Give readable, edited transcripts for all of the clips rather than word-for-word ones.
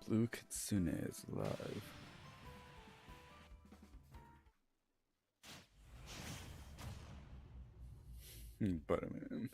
Blue Kitsune is alive. Butterman.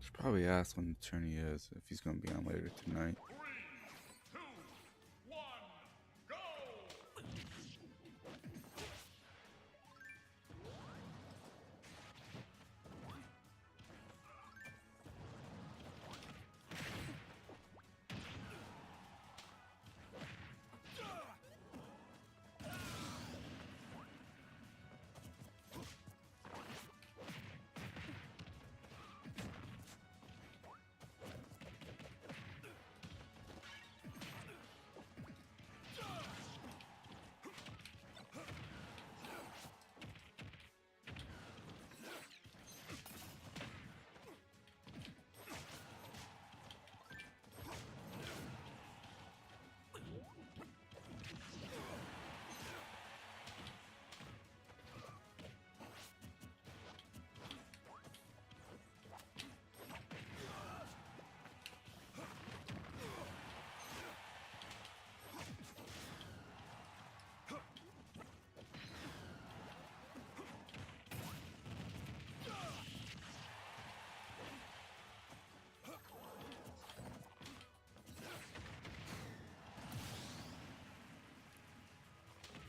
Should probably ask when the tourney is, if he's going to be on later tonight.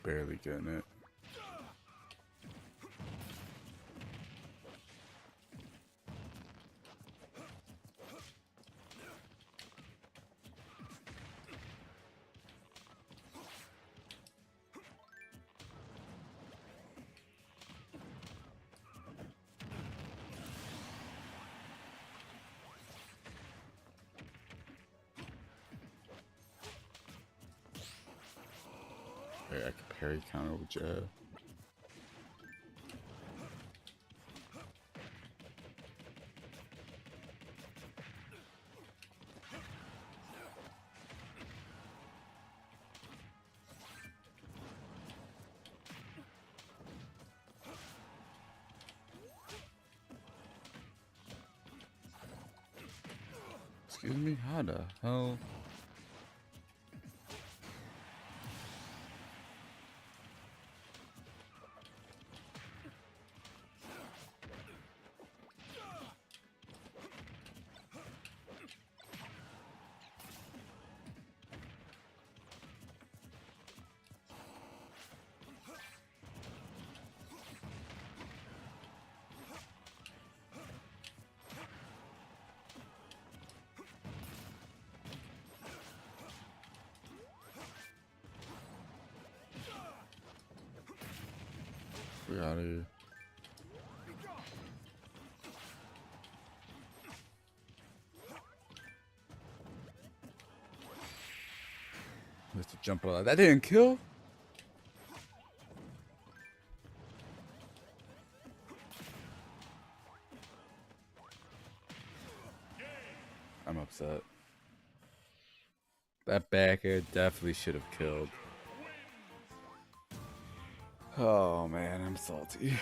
Barely getting it. Wait, I could parry counter with jab. Excuse me, how the hell? We're out of here. Just to jump out. That didn't kill? I'm upset. That back air definitely should have killed. Oh man, I'm salty.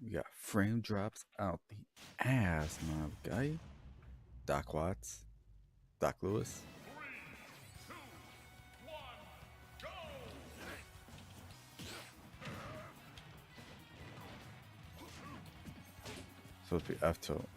We got frame drops out the ass, my guy. Doc Watts. Doc Lewis. Supposed to be F tilt.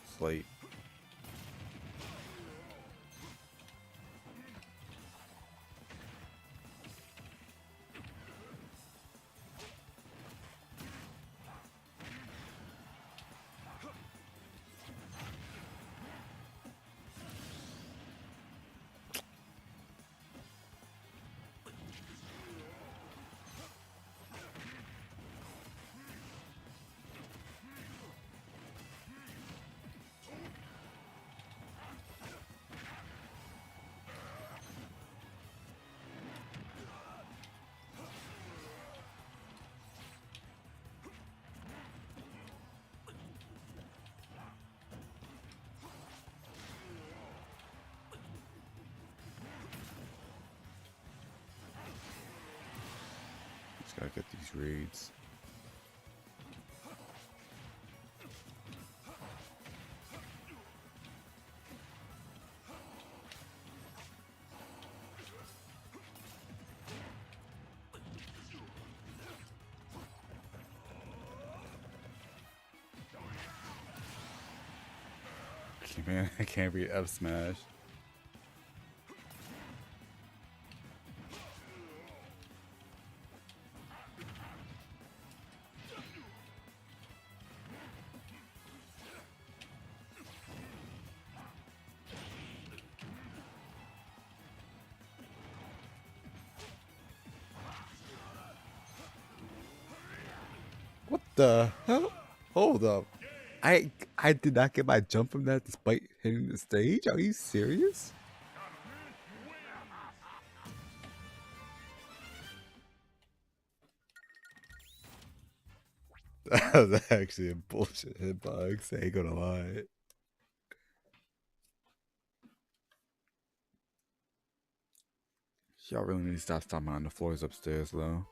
It's late. Just gotta get these raids. Man, I can't be F smash. What the hell? Hold up. I did not get my jump from that despite hitting the stage? Are you serious? That was actually a bullshit hitbox. I ain't gonna lie. Y'all really need to stop stomping on the floors upstairs, though.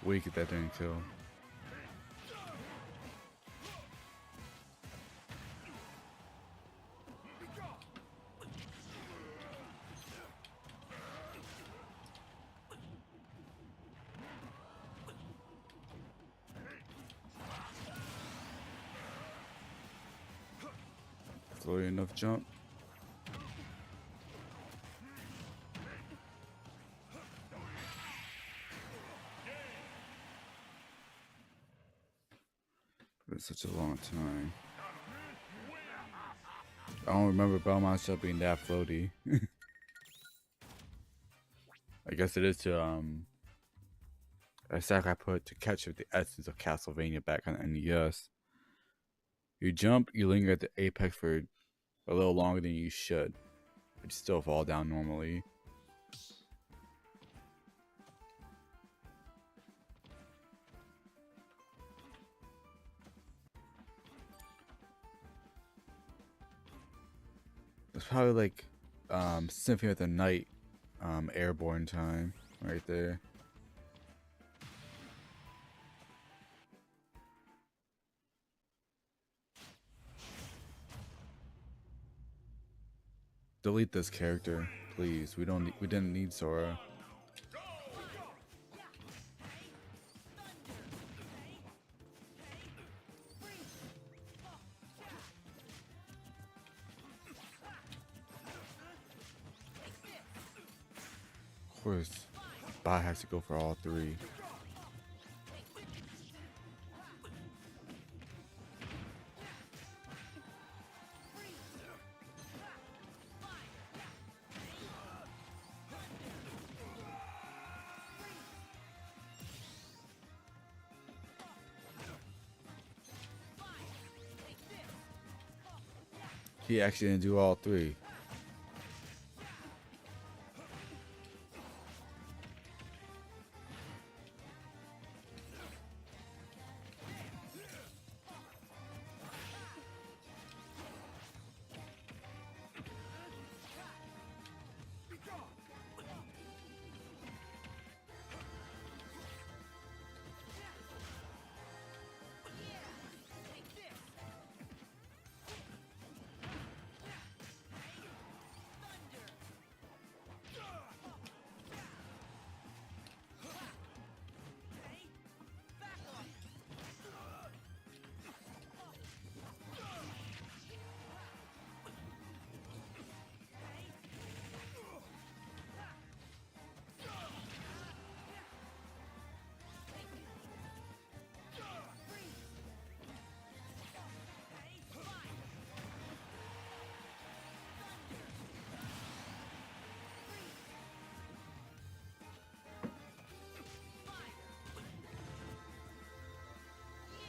Weak at that didn't kill. floaty enough jump. Been such a long time. I don't remember Belmont Shell being that floaty. I guess it is to a sack I put to catch the essence of Castlevania back on NES. You jump, you linger at the apex for a little longer than you should, but you still fall down normally. It's probably like Symphony of the Night airborne time right there. Delete this character, please. We didn't need Sora. Of course, Bot has to go for all three. He actually didn't do all three.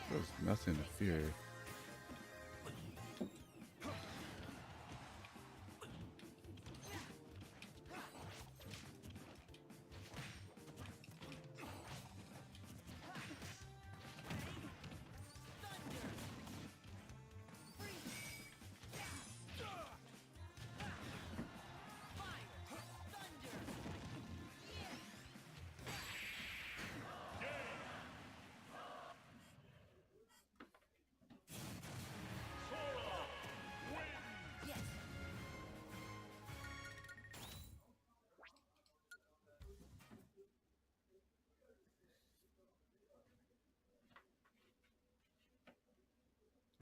There's nothing to fear.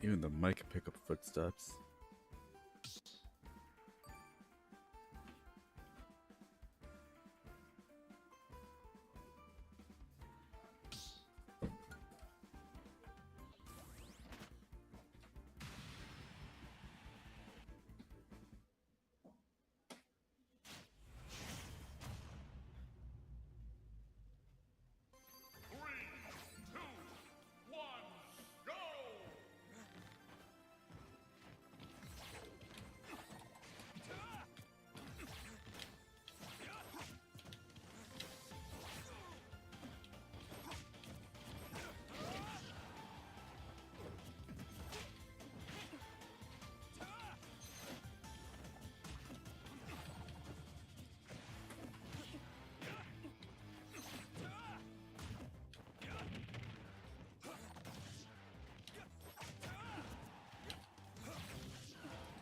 Even the mic can pick up footsteps.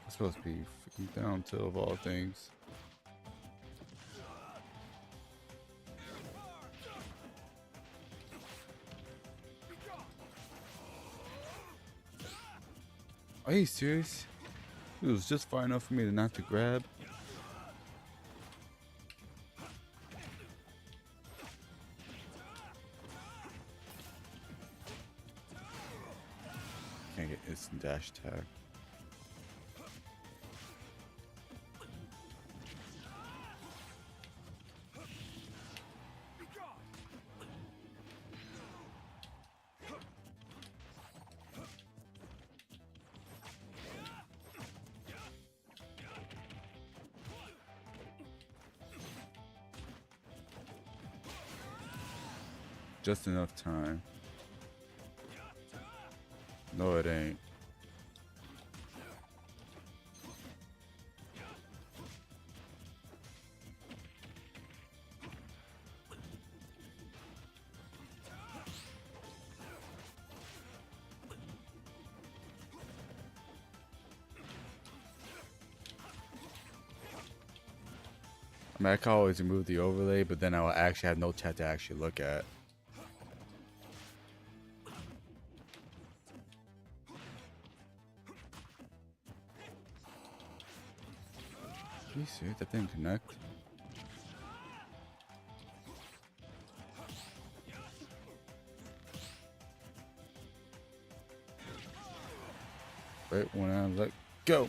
It's supposed to be freaking down to of all things. Are you serious? It was just far enough for me to not to grab. Can't get instant dash attack. Just enough time. No, it ain't. I mean, I can always remove the overlay, but then I will actually have no chat to actually look at. Can you see it? That didn't connect. Right when I was like, go!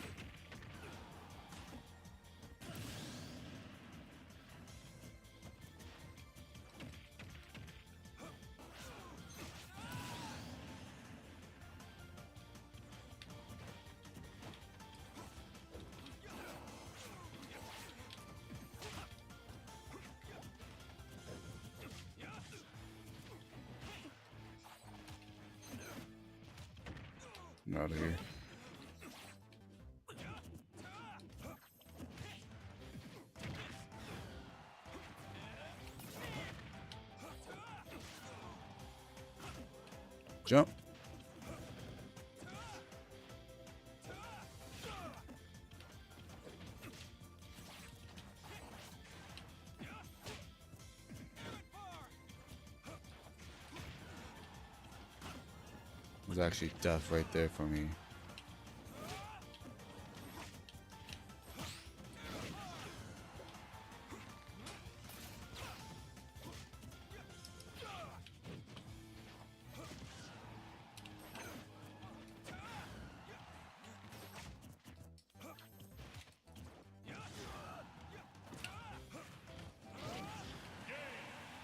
I'm out of here. Jump. There's actually death right there for me.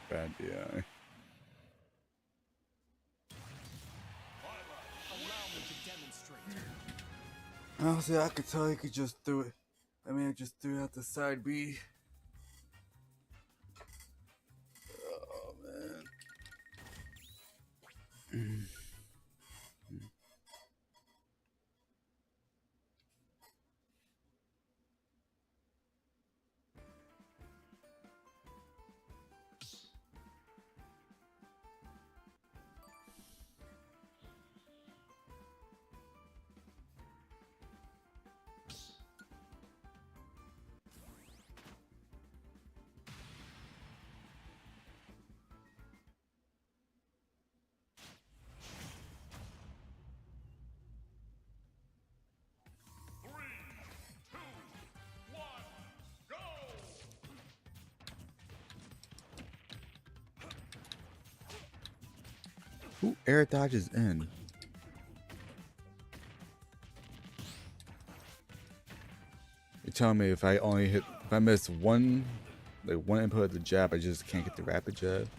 Bad DI. Honestly, I could tell you could just threw it. I mean, I just threw out the side B. Oh, man. Who air dodges in? You're telling me if I miss one input of the jab, I just can't get the rapid jab?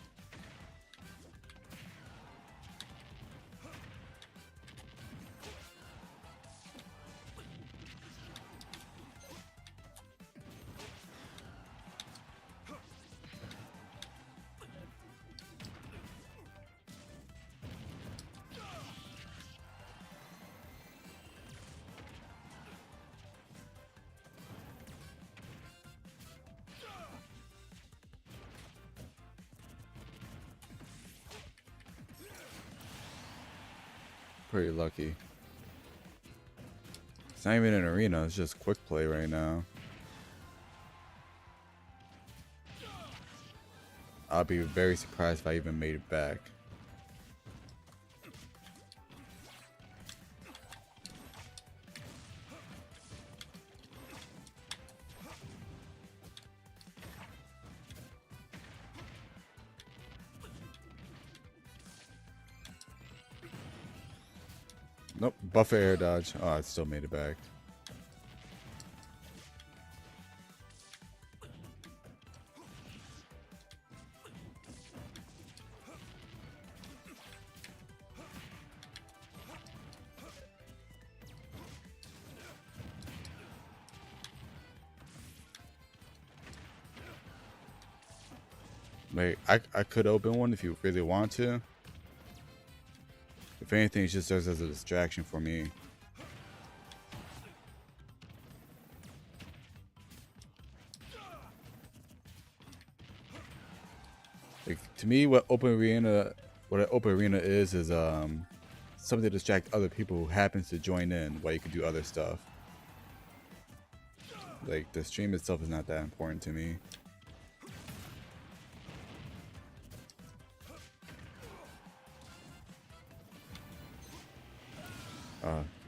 Pretty lucky. It's not even an arena, it's just quick play right now. I'll be very surprised if I even made it back. Nope. Buffer air dodge. Oh, I still made it back. Like, I could open one if you really want to. If anything, it just serves as a distraction for me. Like, to me, what an open arena is something to distract other people who happens to join in while you can do other stuff. Like, the stream itself is not that important to me.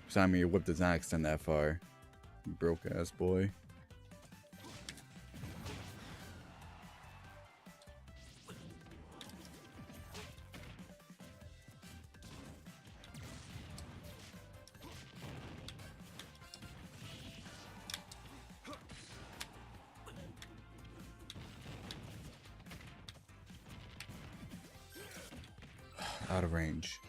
Simon, your whip does not extend that far. You broke ass boy. Out of range.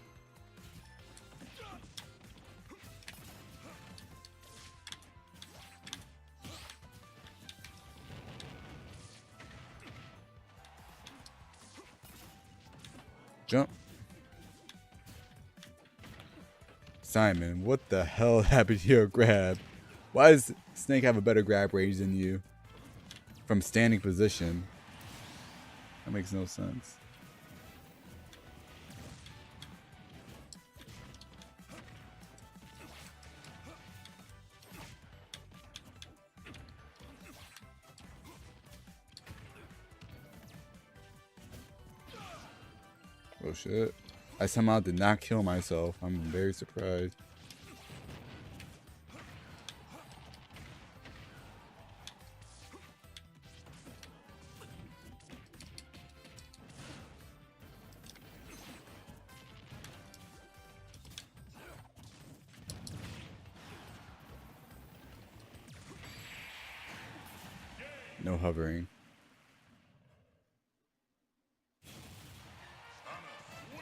Jump. Simon, what the hell happened to your grab? Why does Snake have a better grab range than you? From standing position. That makes no sense. Oh shit. I somehow did not kill myself. I'm very surprised. No hovering.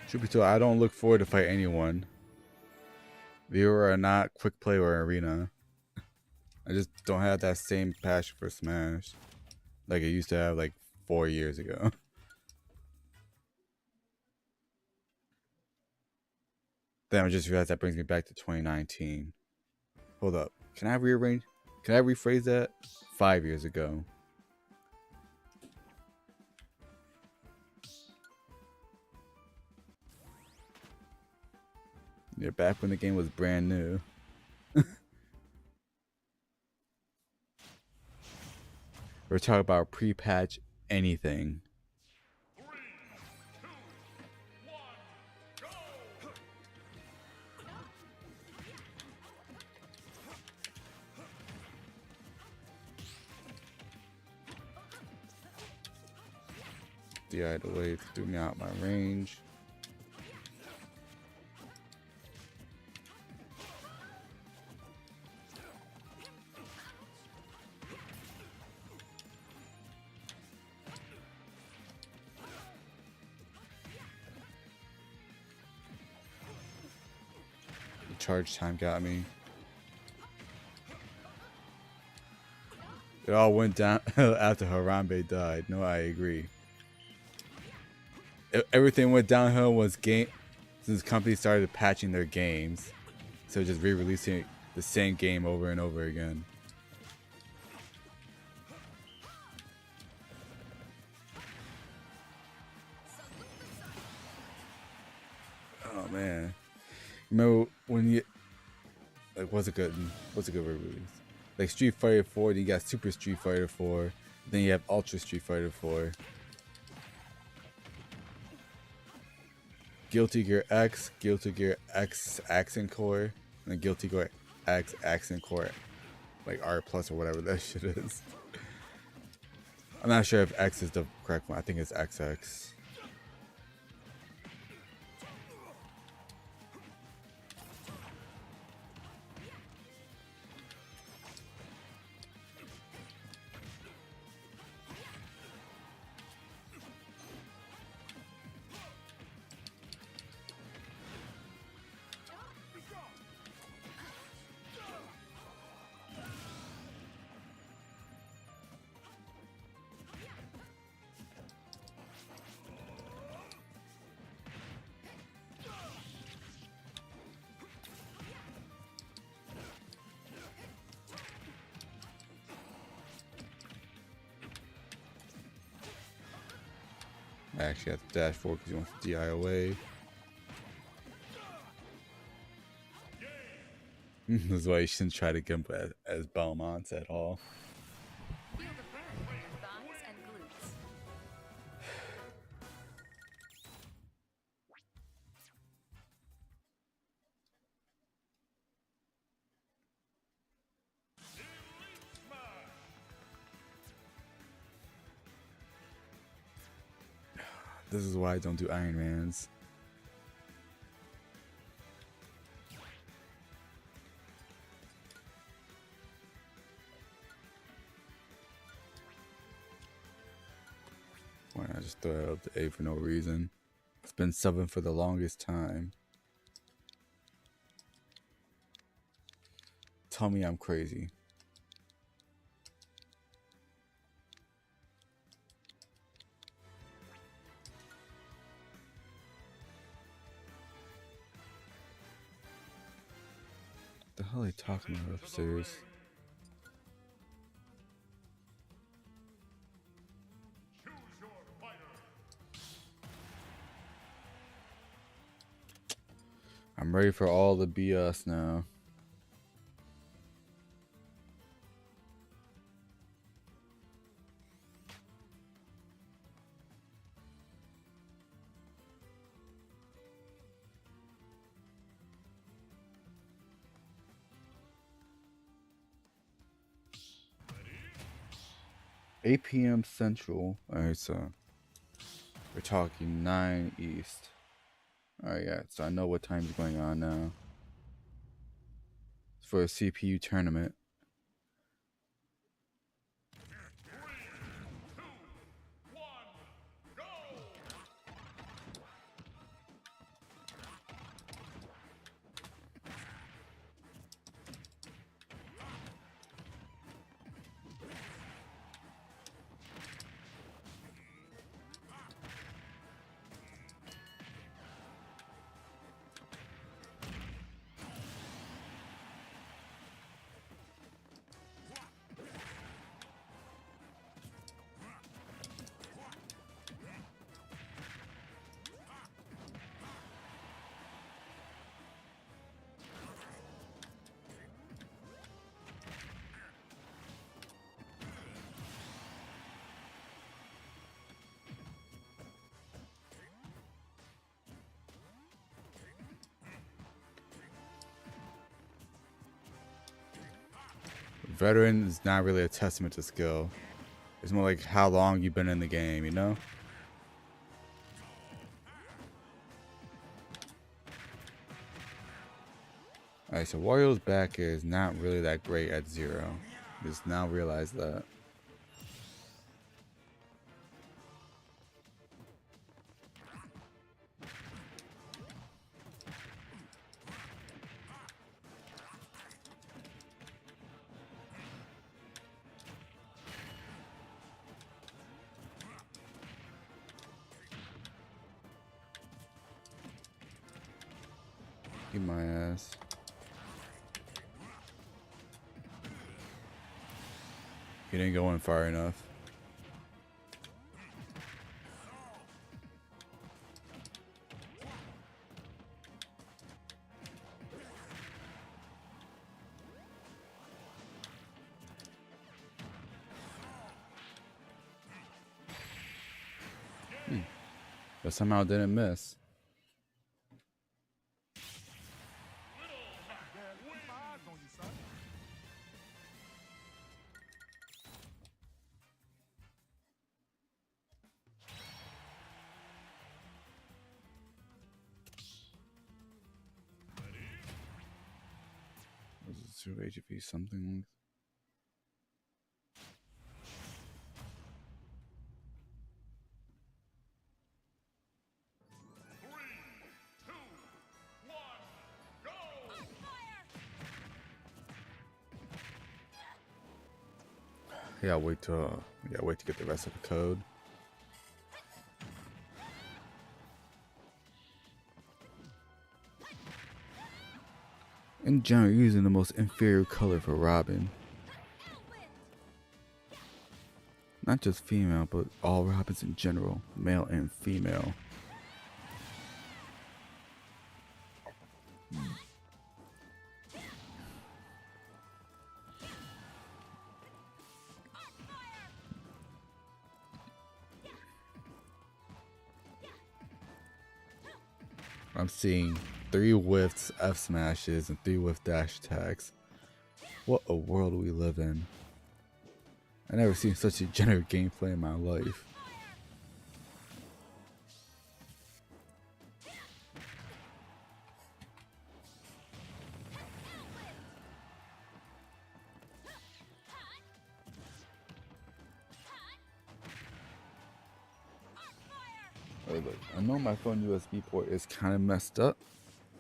Truth be told, I don't look forward to fight anyone. Viewer or not, quick play or arena. I just don't have that same passion for Smash like I used to have like 4 years ago. Then I just realized that brings me back to 2019. Hold up. Can I rearrange? Can I rephrase that? 5 years ago. Yeah, back when the game was brand new. We're talking about pre-patch anything. 3, 2, 1, go! The idle wave threw me out my range. Charge time got me. It all went down after Harambe died. No, I agree. Everything went downhill since companies started patching their games. So just re-releasing the same game over and over again. Oh man. Remember when you like what's a good release? Like Street Fighter 4, then you got Super Street Fighter 4, then you have Ultra Street Fighter 4. Guilty Gear X, Guilty Gear X Accent Core, and Guilty Gear X Accent Core, like R plus or whatever that shit is. I'm not sure if X is the correct one. I think it's XX. actually have to dash forward because he wants to DI away. This is why you shouldn't try to gimp as Belmonts at all. Feel the burn in your thighs and glutes. This is why I don't do Iron Mans. Why not just throw it up to A for no reason? It's been subbing for the longest time. Tell me I'm crazy. What the hell are they talking about upstairs? Choose your fighter. I'm ready for all the BS now. Ready? 8 p.m. Central. Alright, so we're talking 9 East. Alright, yeah, so I know what time's going on now. It's for a CPU tournament. 3, 2, 1, go! Veteran is not really a testament to skill. It's more like how long you've been in the game, you know? Alright, so Wario's back is not really that great at 0. Just now realize that. Eat my ass. He didn't go in far enough. But somehow didn't miss. Was it 0 HP something? Yeah, wait to get the rest of the code. In general, you're using the most inferior color for Robin. Not just female, but all Robins in general, male and female. I'm seeing 3 whiffs F smashes and 3 whiff dash attacks. What a world we live in. I never seen such degenerate gameplay in my life. Oh, look, I know my phone USB port is kind of messed up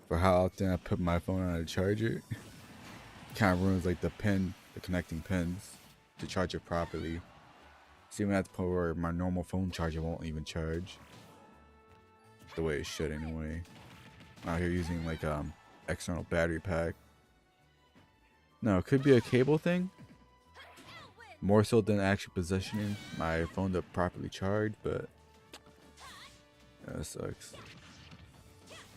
for how often I put my phone on a charger. Kind of ruins like the connecting pins to charge it properly. See, I'm at the point where my normal phone charger won't even charge the way it should anyway. I'm out here using like external battery pack. No, it could be a cable thing. More so than actually positioning my phone to properly charge, but yeah, that sucks.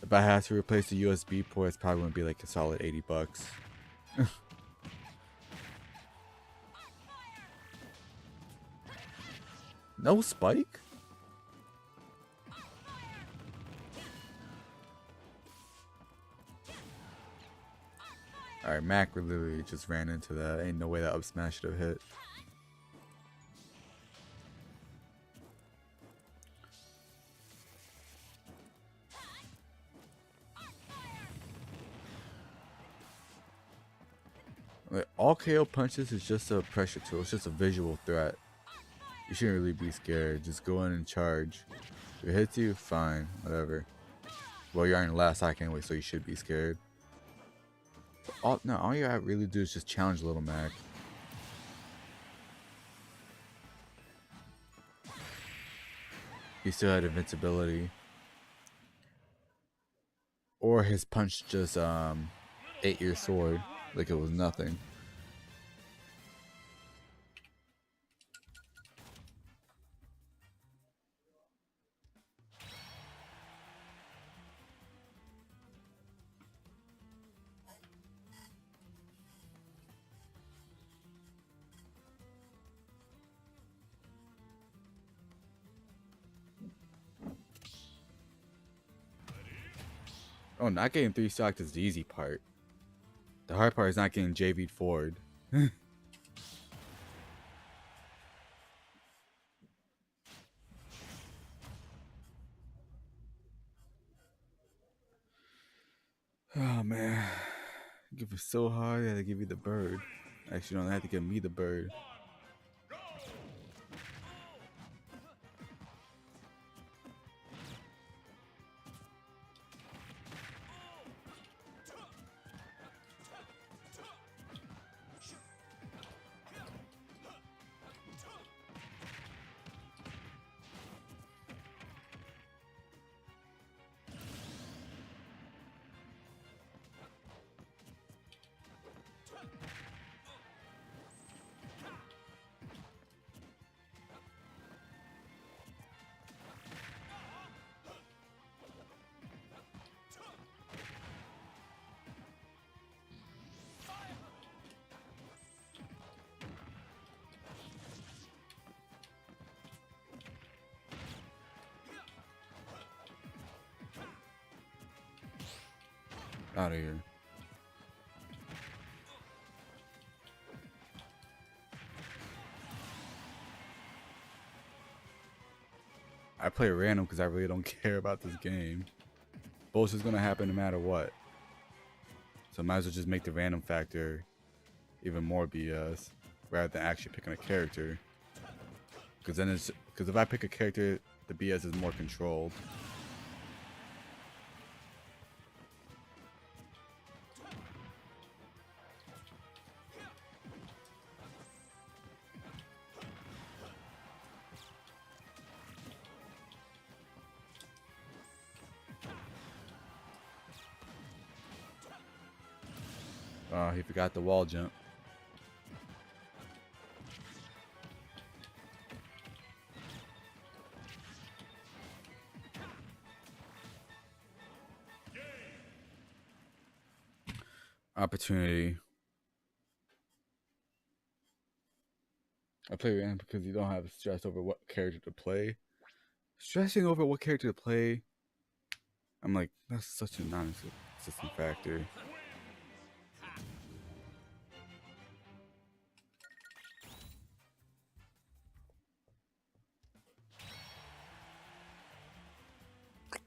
If I had to replace the USB port, it's probably gonna be like a solid $80. No spike? Alright, Mac literally just ran into that. Ain't no way that up smash should have hit. Like, all KO punches is just a pressure tool. It's just a visual threat. You shouldn't really be scared. Just go in and charge. If it hits you, fine, whatever. Well, you're on your last hack anyway, so you should be scared. All you gotta really do is just challenge Little Mac. He still had invincibility. Or his punch just ate your sword like it was nothing. Oh, not getting 3 stocked is the easy part. The hard part is not getting JV'd forward. Oh man, give it so hard. They had to give you the bird. Actually, no, they had to give me the bird. Out of here. I play random because I really don't care about this game. Bullshit's gonna happen no matter what. So might as well just make the random factor even more BS rather than actually picking a character. Because if I pick a character, the BS is more controlled. Oh, he forgot the wall jump. opportunity. I play random because you don't have stress over what character to play. Stressing over what character to play, I'm like, that's such a non-existent factor.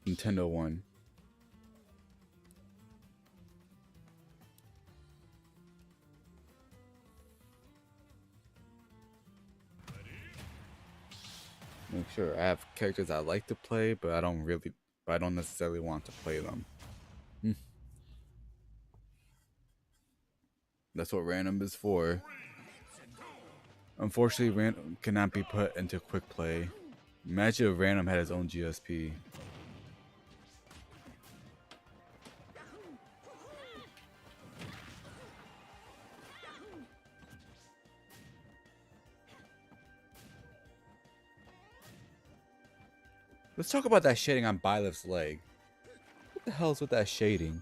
Nintendo won. Make sure I have characters I like to play, but I don't necessarily want to play them. That's what random is for. Unfortunately, random cannot be put into quick play. Imagine if random had his own GSP. Let's talk about that shading on Byleth's leg. What the hell is with that shading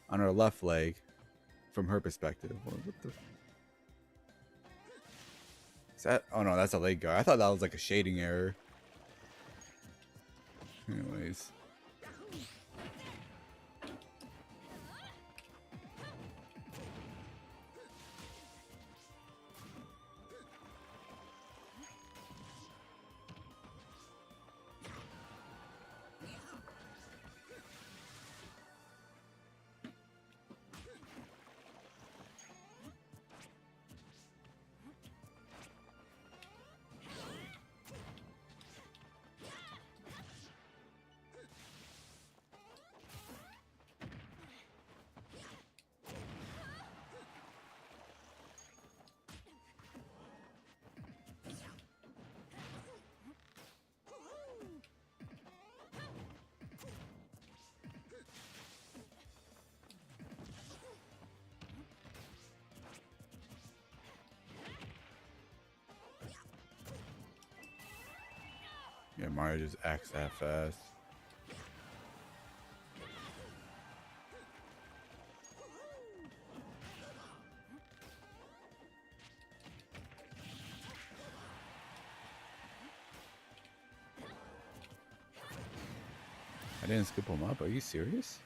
on her left leg from her perspective? What the? Is that? Oh no, that's a leg guard. I thought that was like a shading error. Anyways. Yeah, Mario just acts that fast. I didn't skip him up. Are you serious?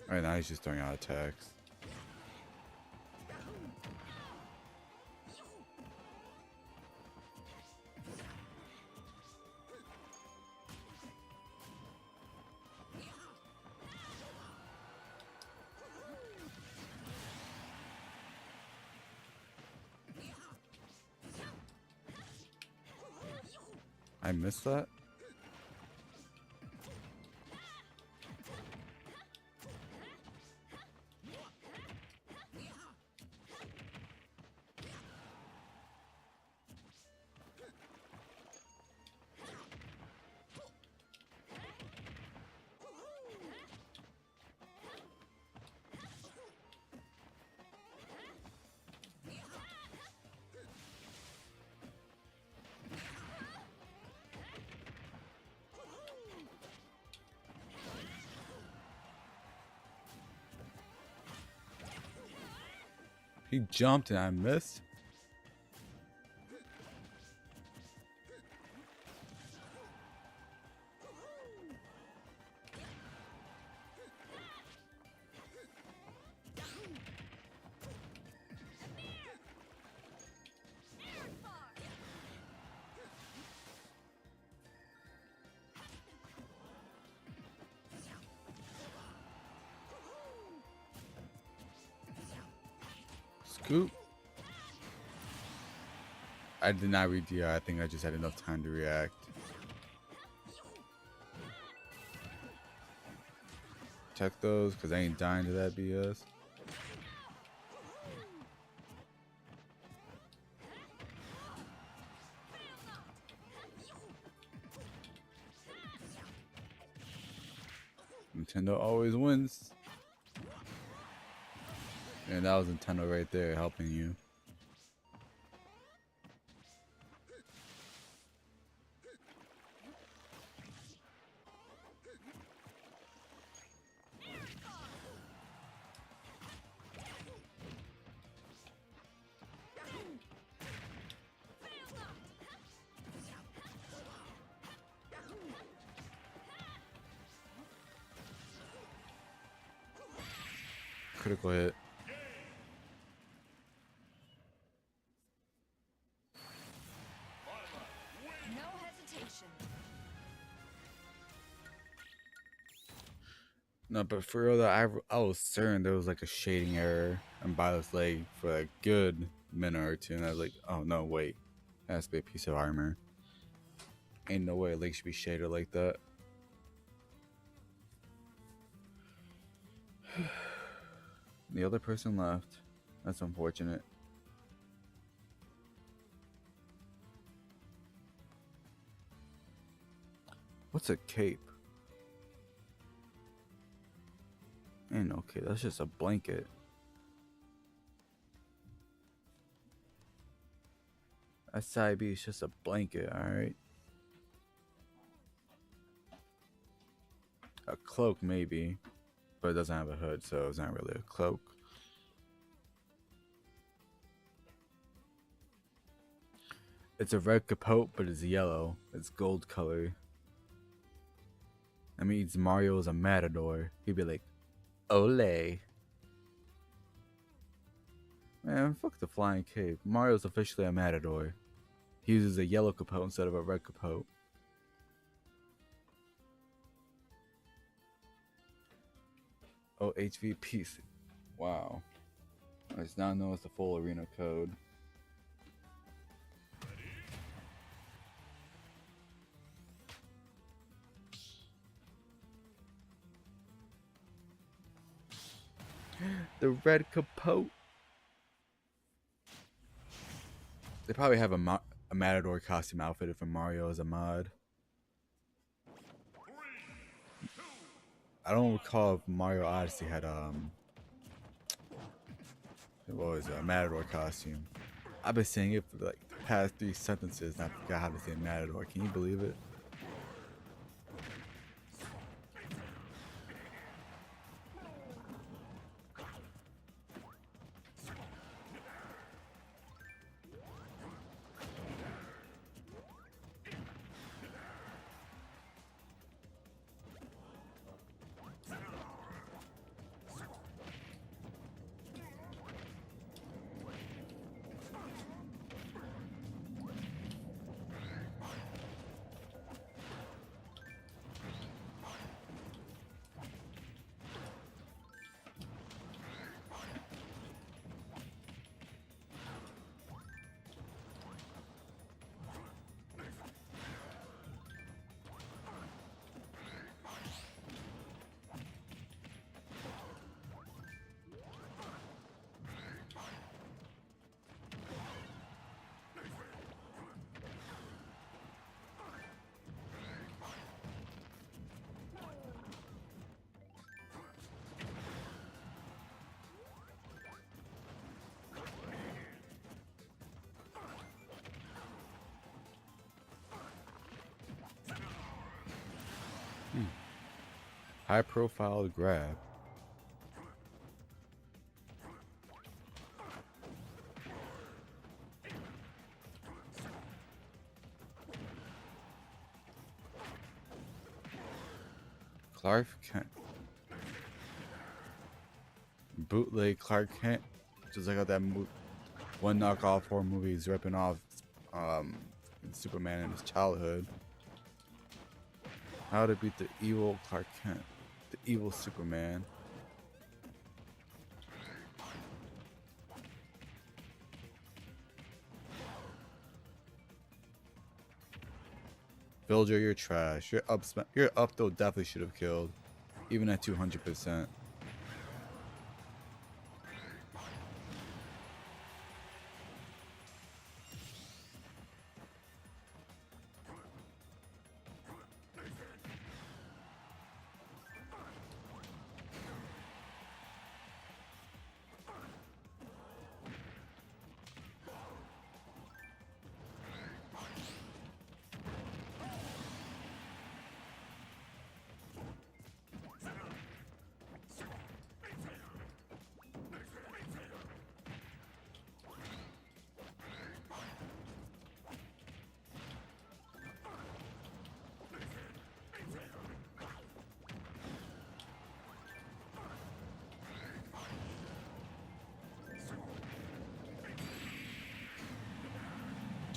Alright, now he's just throwing out attacks. I missed that? He jumped and I missed. Scoop. I did not read DI. I think I just had enough time to react. Check those, because I ain't dying to that BS. Nintendo always wins. And that was Nintendo right there helping you. critical hit. No hesitation. No, but for real though, I was certain there was like a shading error on Violet's leg for a good minute or two, and I was like, oh no, wait, that has to be a piece of armor. Ain't no way a leg should be shaded like that. The other person left. That's unfortunate. What's a cape? Ain't no cape. That's just a blanket. A side B is just a blanket, alright? A cloak, maybe. But it doesn't have a hood, so it's not really a cloak. It's a red capote, but it's yellow. It's gold color. That means Mario is a matador. He'd be like, Olay. Man, fuck the flying cape. Mario's officially a matador. He uses a yellow capote instead of a red capote. Oh, HVP. Wow. I just now know it's the full arena code. The red capote. They probably have a Matador costume outfitted for Mario as a mod. I don't recall if Mario Odyssey had what was it, a Matador costume. I've been saying it for like the past 3 sentences and I forgot how to say Matador. Can you believe it? High profile grab. Clark Kent. Bootleg Clark Kent. Just like how that one knockoff horror movie is ripping off Superman in his childhood. How to beat the evil Clark Kent. The evil Superman. Villager, you're trash. Your up throw definitely should have killed. Even at 200%.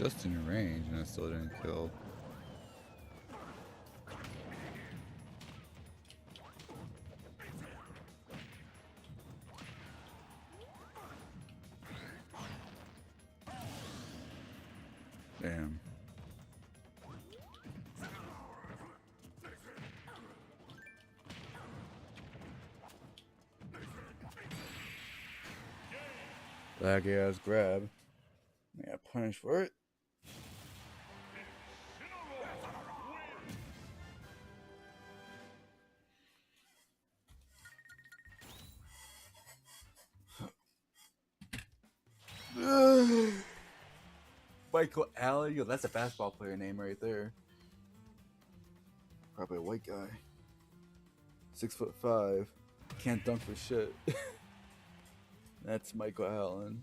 just in range and it still didn't kill. Damn. Laggy ass grab. I got punished for it. Michael Allen, yo, that's a basketball player name right there. Probably a white guy. 6'5". Can't dunk for shit. That's Michael Allen.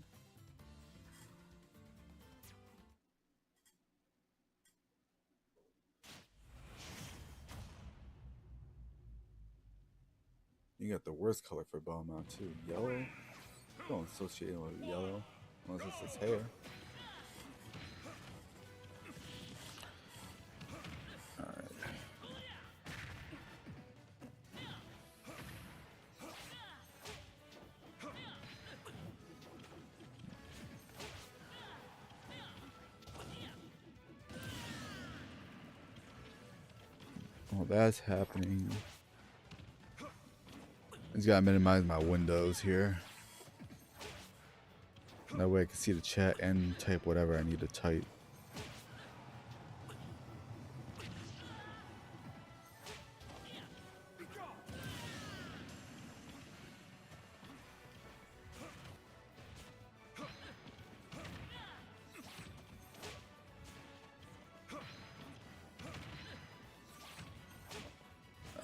You got the worst color for Belmont too. Yellow? Don't associate him with yellow unless it's his hair. Alright. Oh, that's happening. I just gotta minimize my windows here. That way I can see the chat and type whatever I need to type.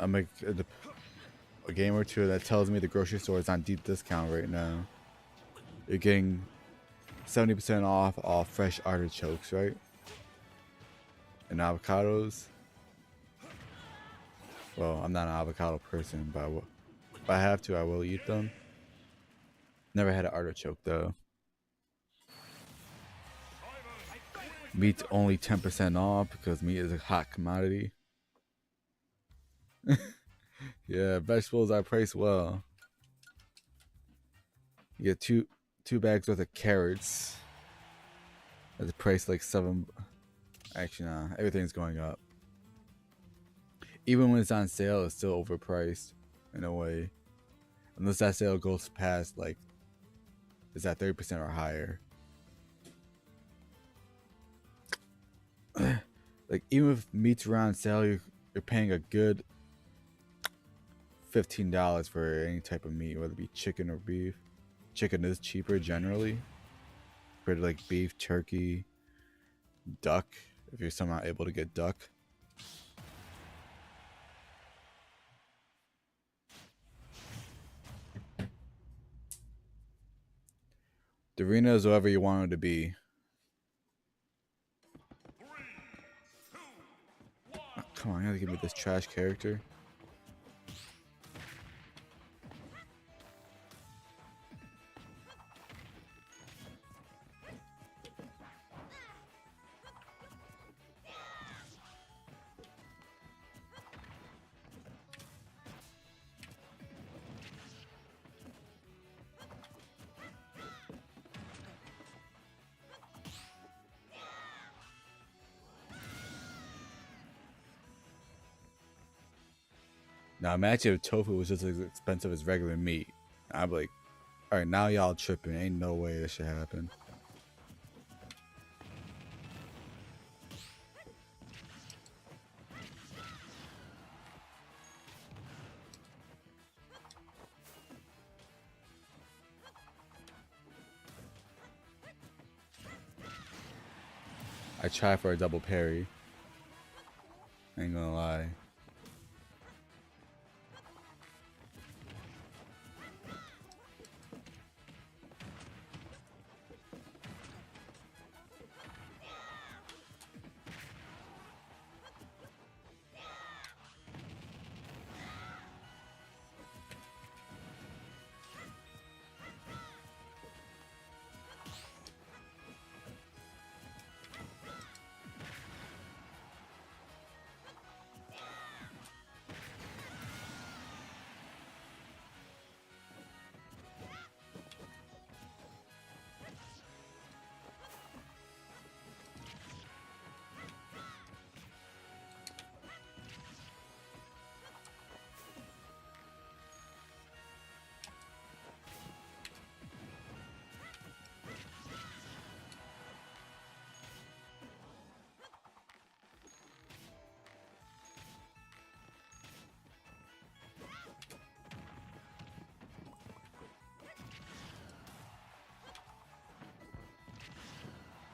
I make a game or two that tells me the grocery store is on deep discount right now. You're getting 70% off all fresh artichokes, right? And avocados. Well, I'm not an avocado person, but if I have to, I will eat them. Never had an artichoke though. Meat's only 10% off because meat is a hot commodity. Yeah, vegetables are priced well. You get two bags worth of carrots at the price like $7. Actually, nah, everything's going up. Even when it's on sale, it's still overpriced in a way, unless that sale goes past like it's at 30% or higher. Like even if meat's around sale, you're paying a good $15 for any type of meat, whether it be chicken or beef. Chicken is cheaper generally, compared to like beef, turkey, duck. If you're somehow able to get duck. The arena is whatever you want it to be. Oh, come on, you gotta give me this trash character. Now imagine if tofu was just as expensive as regular meat. I'd be like, alright, now y'all tripping. Ain't no way this should happen. I try for a double parry. Ain't gonna lie.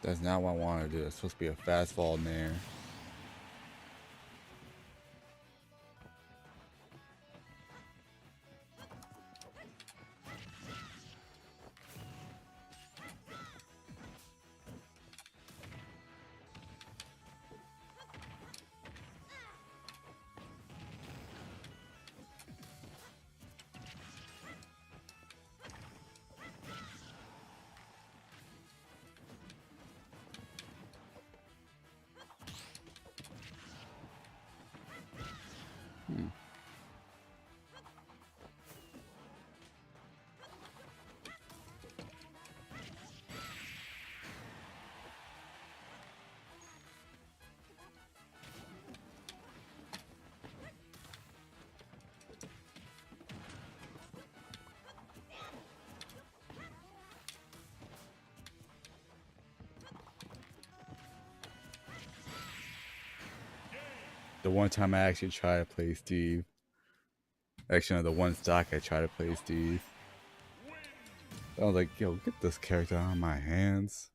That's not what I want to do. It's supposed to be a fast fall nair. The one time I actually tried to play Steve. Actually, no, the one stock I tried to play Steve. I was like, yo, get this character out of my hands.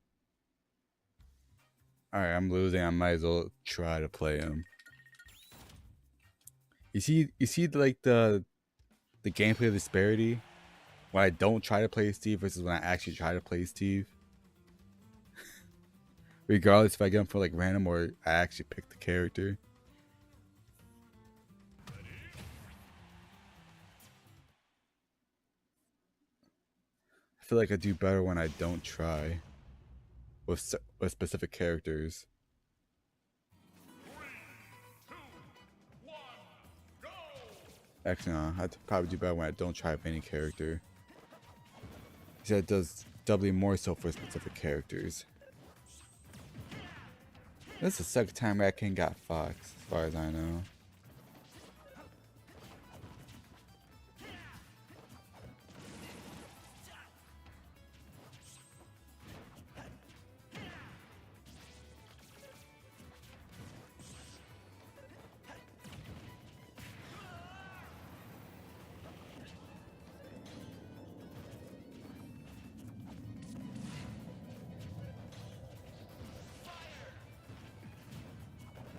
Alright, I'm losing. I might as well try to play him. You see like the gameplay disparity when I don't try to play Steve versus when I actually try to play Steve. Regardless if I get him for like random or I actually pick the character. I feel like I do better when I don't try with specific characters. 3, 2, 1, go! Actually, no, I'd probably do better when I don't try with any character. He said it does doubly more so for specific characters. This is the second time Rat King got Fox, as far as I know.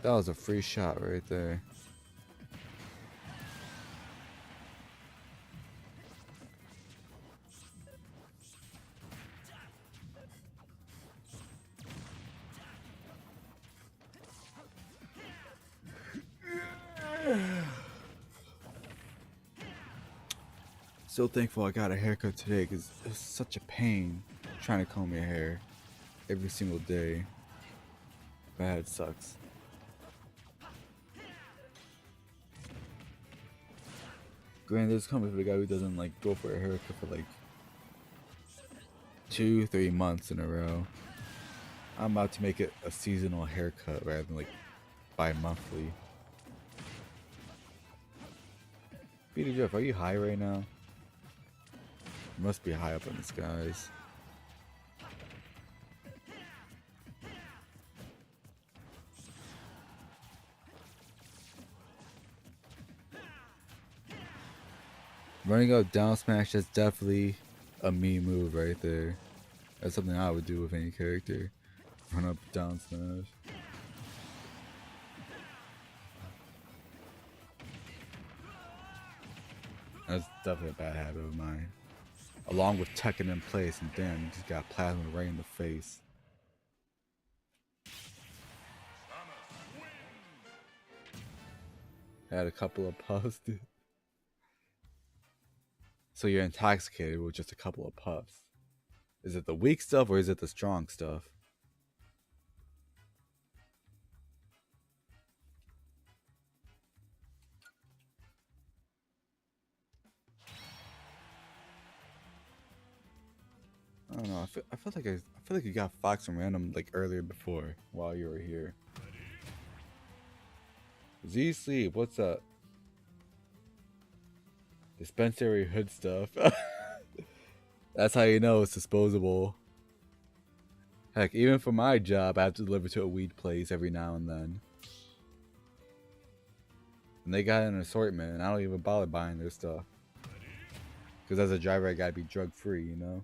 That was a free shot right there. So thankful I got a haircut today because it's such a pain trying to comb your hair every single day. Bad sucks. Granted, this coming for the guy who doesn't like go for a haircut for like 2-3 months in a row. I'm about to make it a seasonal haircut rather than like bi-monthly. Peter Jeff, are you high right now? You must be high up in the skies. Running up down smash, that's definitely a me move right there. That's something I would do with any character. Run up down smash. That's definitely a bad habit of mine. Along with tucking in place and damn, you just got plasma right in the face. Had a couple of puffs. So you're intoxicated with just a couple of puffs. Is it the weak stuff or is it the strong stuff? I don't know. I feel like you got Fox from random like earlier before while you were here. Z Sleep, what's up? Dispensary hood stuff. That's how you know it's disposable. Heck, even for my job, I have to deliver to a weed place every now and then. And they got an assortment, and I don't even bother buying their stuff. Because as a driver, I gotta be drug free, you know?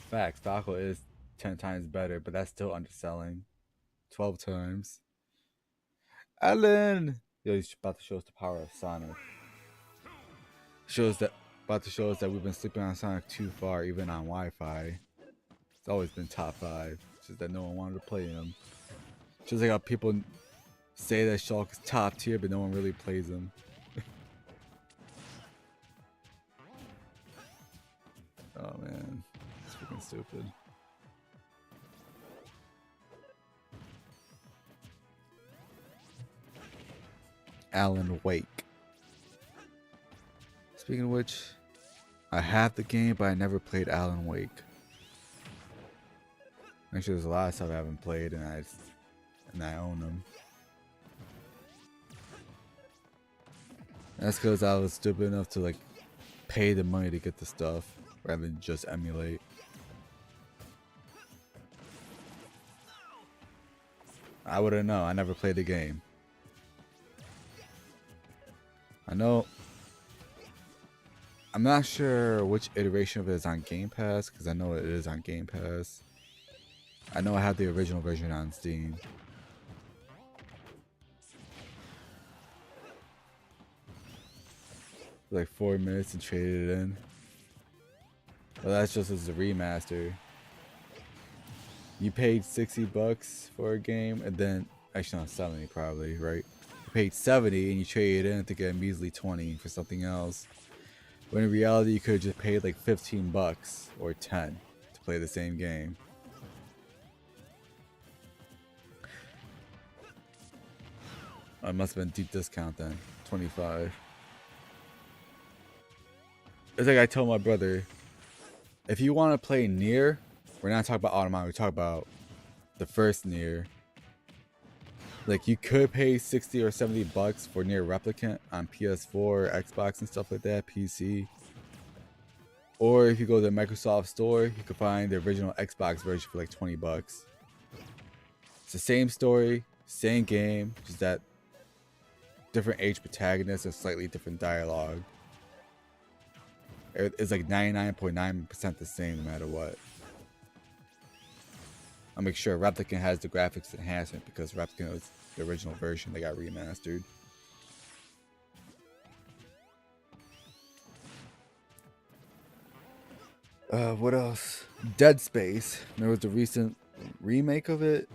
Facts. Falco is 10 times better, but that's still underselling. 12 times. Alan! Yo, he's about to show us the power of Sonic. Shows that about to show us that we've been sleeping on Sonic too far, even on Wi-Fi. It's always been top 5. It's just that no one wanted to play him. Just like how people say that Shulk is top tier, but no one really plays him. Oh man, it's freaking stupid. Alan Wake. Speaking of which, I have the game, but I never played Alan Wake. Actually, there's a lot of stuff I haven't played, and I own them. That's because I was stupid enough to like pay the money to get the stuff rather than just emulate. I wouldn't know. I never played the game. I know. I'm not sure which iteration of it is on Game Pass, because I know it is on Game Pass. I know I have the original version on Steam. Like 4 minutes and traded it in. Well, that's just as a remaster. You paid $60 for a game, and then actually not 70 probably, right? You paid 70 and you traded it in to get a measly 20 for something else. When in reality, you could have just paid like $15 or 10 to play the same game. It must have been deep discount then, 25. It's like I told my brother, if you want to play Nier, we're not talking about Automata, we're talking about the first Nier. Like you could pay 60 or $70 for Nier Replicant on PS4, Xbox and stuff like that, PC. Or if you go to the Microsoft store, you can find the original Xbox version for like $20. It's the same story, same game, just that different age protagonists and slightly different dialogue. It's like 99.9% the same no matter what. I'll make sure Replicant has the graphics enhancement because Replicant was the original version they got remastered. What else? Dead Space. There was the recent remake of it.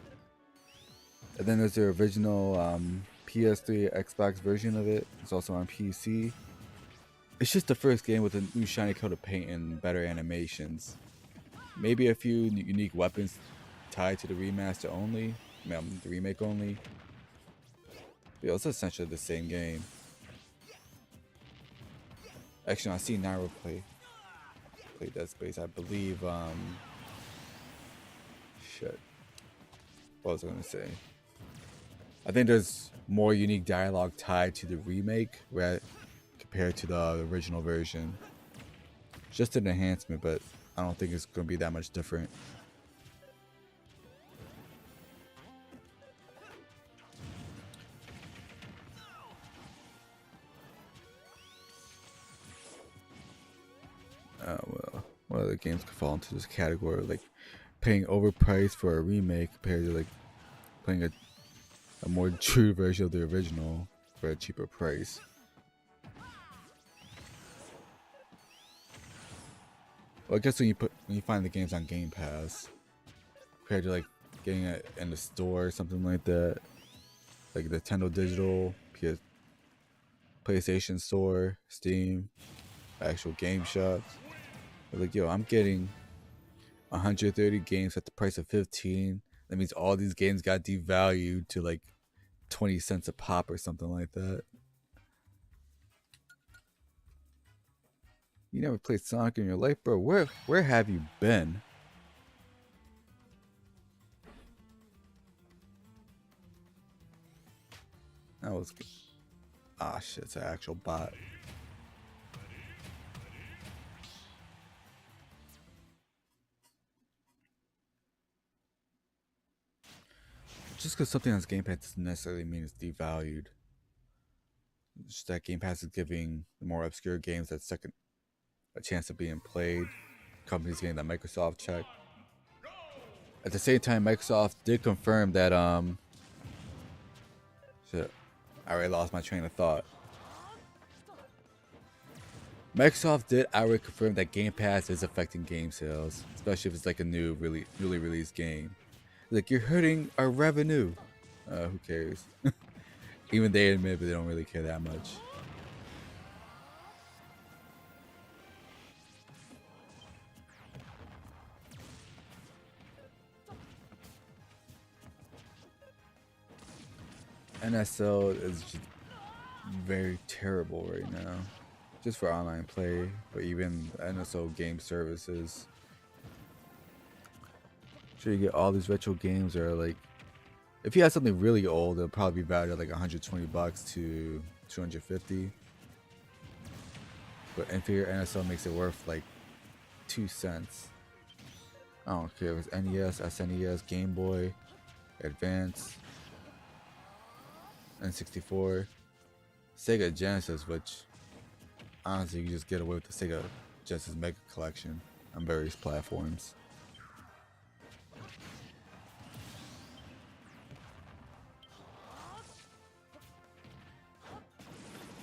And then there's the original PS3 Xbox version of it. It's also on PC. It's just the first game with a new shiny coat of paint and better animations. Maybe a few unique weapons tied to the remaster only. The remake only. But it's essentially the same game. Actually, I see Nairo play Dead Space. I believe, shit. What was I gonna say? I think there's more unique dialogue tied to the remake compared to the original version. Just an enhancement, but I don't think it's gonna be that much different. Well, what other games could fall into this category? Like paying overpriced for a remake compared to like playing a more true version of the original for a cheaper price. Well, I guess when you find the games on Game Pass, compared to like getting it in the store or something like that, like Nintendo Digital, PlayStation Store, Steam, actual game shops. Like, yo, I'm getting 130 games at the price of 15. That means all these games got devalued to like 20 cents a pop or something like that. You never played Sonic in your life, bro? Where have you been? That was good. Ah, shit, it's an actual bot. Just because something on Game Pass doesn't necessarily mean it's devalued. It's just that Game Pass is giving the more obscure games that second a chance of being played. companies getting that Microsoft check. At the same time, Microsoft did confirm that shit, I already lost my train of thought. Microsoft did outright confirm that Game Pass is affecting game sales, especially if it's like a newly released game. Like, you're hurting our revenue. Who cares? Even they admit, but they don't really care that much. NSL is just very terrible right now, just for online play, but even NSL game services. Sure, you get all these retro games that are like, if you have something really old, it'll probably be valued at like $120 to $250. But Inferior NSL makes it worth like 2 cents. I don't care if it's NES, SNES, Game Boy, Advance, N64, Sega Genesis, which honestly you can just get away with the Sega Genesis Mega Collection on various platforms.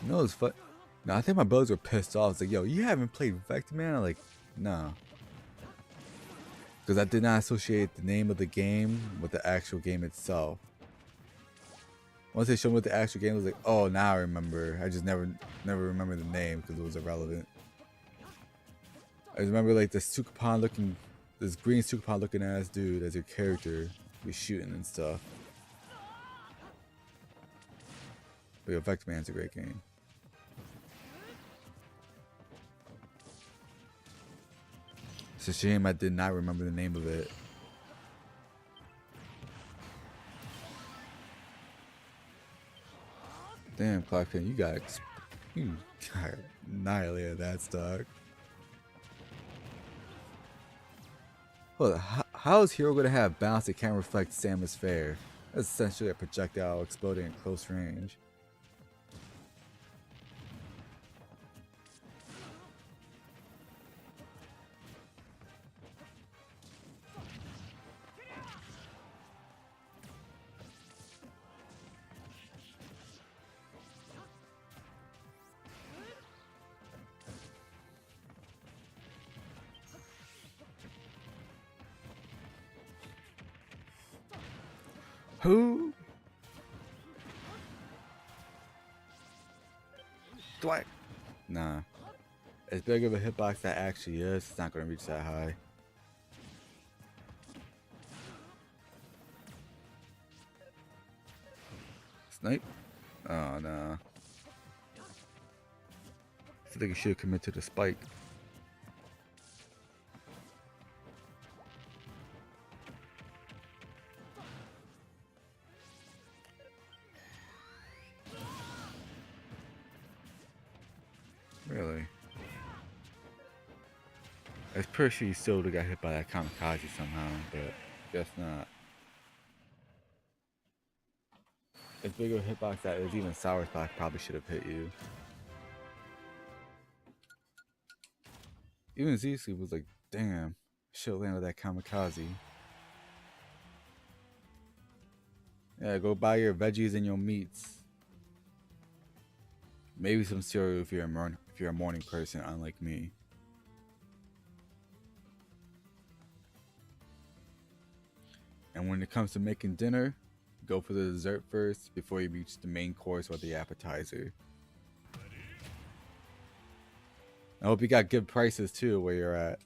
You know it's fun. No, I think my brothers were pissed off. It's like, yo, you haven't played Vector Man? I'm like, nah. Because I did not associate the name of the game with the actual game itself. Once they showed me what the actual game was, like, oh, now I remember. I just never remember the name because it was irrelevant. I just remember like this green Sukapan looking ass dude as your character be shooting and stuff. But yo, Vector Man's a great game. It's a shame I did not remember the name of it. Damn, Clockpin, you got annihilated that stock. Hold on, how is Hero gonna have bounce that can't reflect Samus Fair? That's essentially a projectile exploding at close range. Who? Do I? Nah. As big of a hitbox that actually is, it's not gonna reach that high. Snipe? Oh no. I think he should commit to the spike. Really? I was pretty sure he still would have got hit by that kamikaze somehow, but guess not. As big of a hitbox that is, even Sour Spot probably should have hit you. Even Z-Sleep was like, damn, should have landed that kamikaze. Yeah, go buy your veggies and your meats. Maybe some cereal if you're a morning person, unlike me. And when it comes to making dinner, go for the dessert first before you reach the main course or the appetizer. I hope you got good prices too where you're at.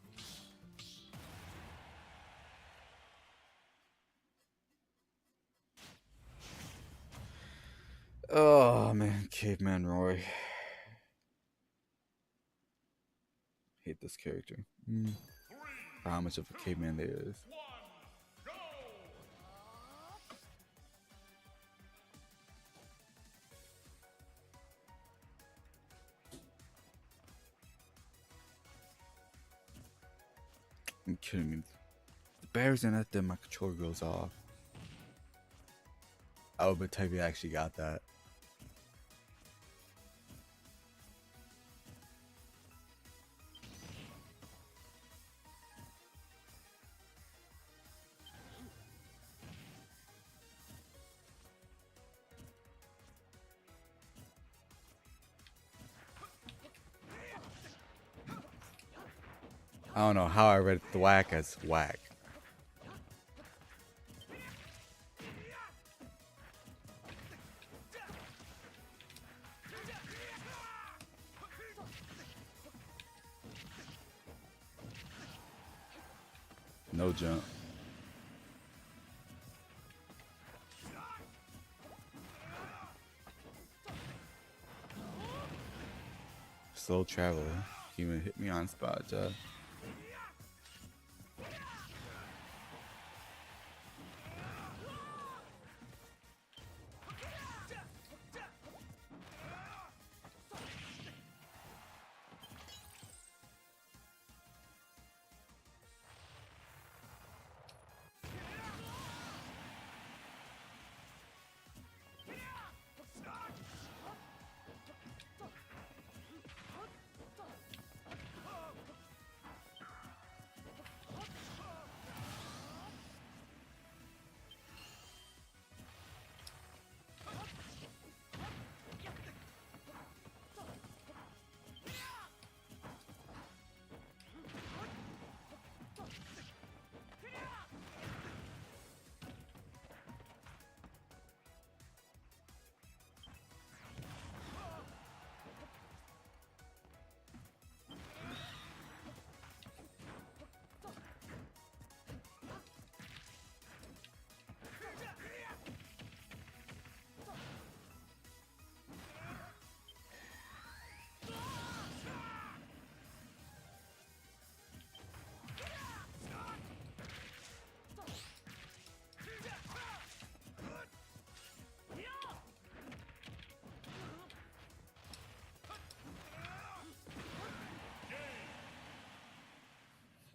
Oh man, Caveman Roy. Hate this character. For how much of a caveman there is. I'm kidding me. The bears in that, then my controller goes off. I would bet you actually got that. I don't know how I read thwack as whack. No jump. Slow traveler. You even hit me on spot, Judd.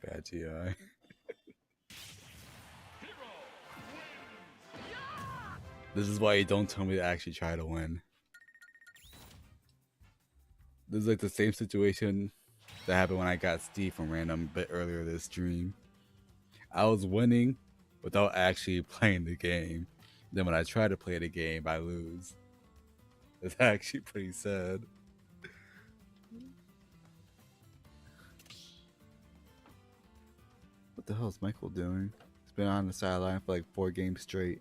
Bad GI. This is why you don't tell me to actually try to win. This is like the same situation that happened when I got Steve from random a bit earlier this stream. I was winning without actually playing the game. Then when I try to play the game, I lose. It's actually pretty sad. What the hell is Michael doing? He's been on the sideline for like 4 games straight.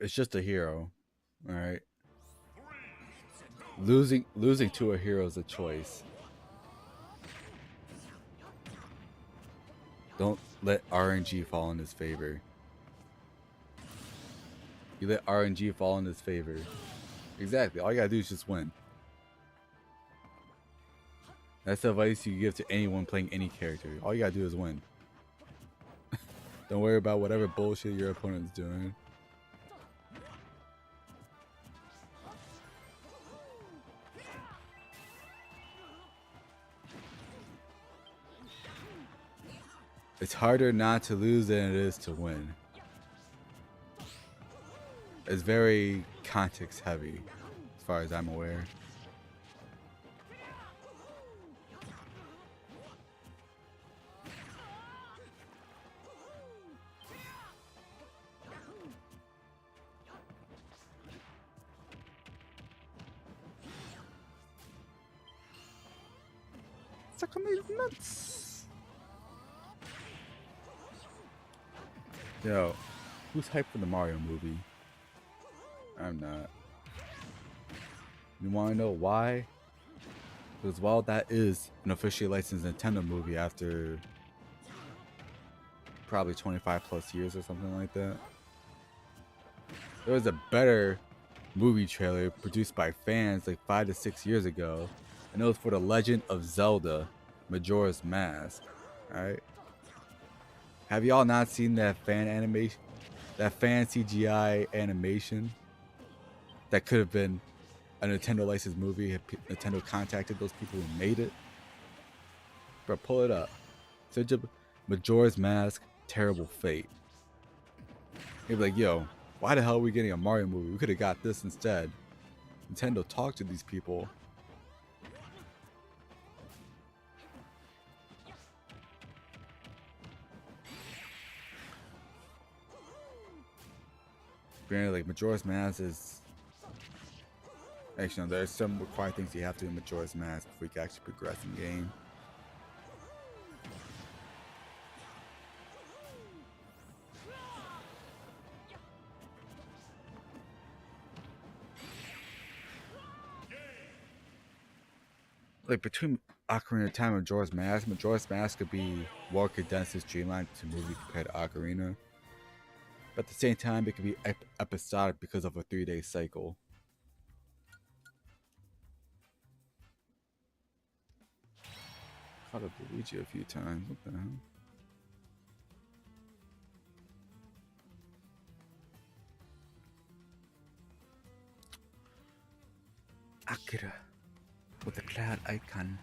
It's just a hero, all right. Losing to a hero is a choice. Don't let RNG fall in his favor. You let RNG fall in his favor. Exactly. All you gotta do is just win. That's the advice you give to anyone playing any character. All you gotta do is win. Don't worry about whatever bullshit your opponent's doing. It's harder not to lose than it is to win. It's very context heavy, as far as I'm aware. Suck on these nuts. Yo, who's hyped for the Mario movie? I'm not. You want to know why? Because while that is an officially licensed Nintendo movie after probably 25 plus years or something like that, there was a better movie trailer produced by fans like 5 to 6 years ago, and it was for The Legend of Zelda Majora's Mask. Alright? Have y'all not seen that fan animation? That fan CGI animation? That could have been a Nintendo licensed movie if Nintendo contacted those people who made it. Bro, pull it up. Search up Majora's Mask, Terrible Fate. You'd be like, yo, why the hell are we getting a Mario movie? We could have got this instead. Nintendo talked to these people. Granted, like Majora's Mask is actually no, there's some required things you have to do in Majora's Mask before you can actually progress in game. Like between Ocarina of Time and Majora's Mask could be more condensed and streamlined to movie compared to Ocarina. But at the same time, it could be episodic because of a 3-day cycle. Caught up Luigi a few times. What the hell? Akira with the cloud icon.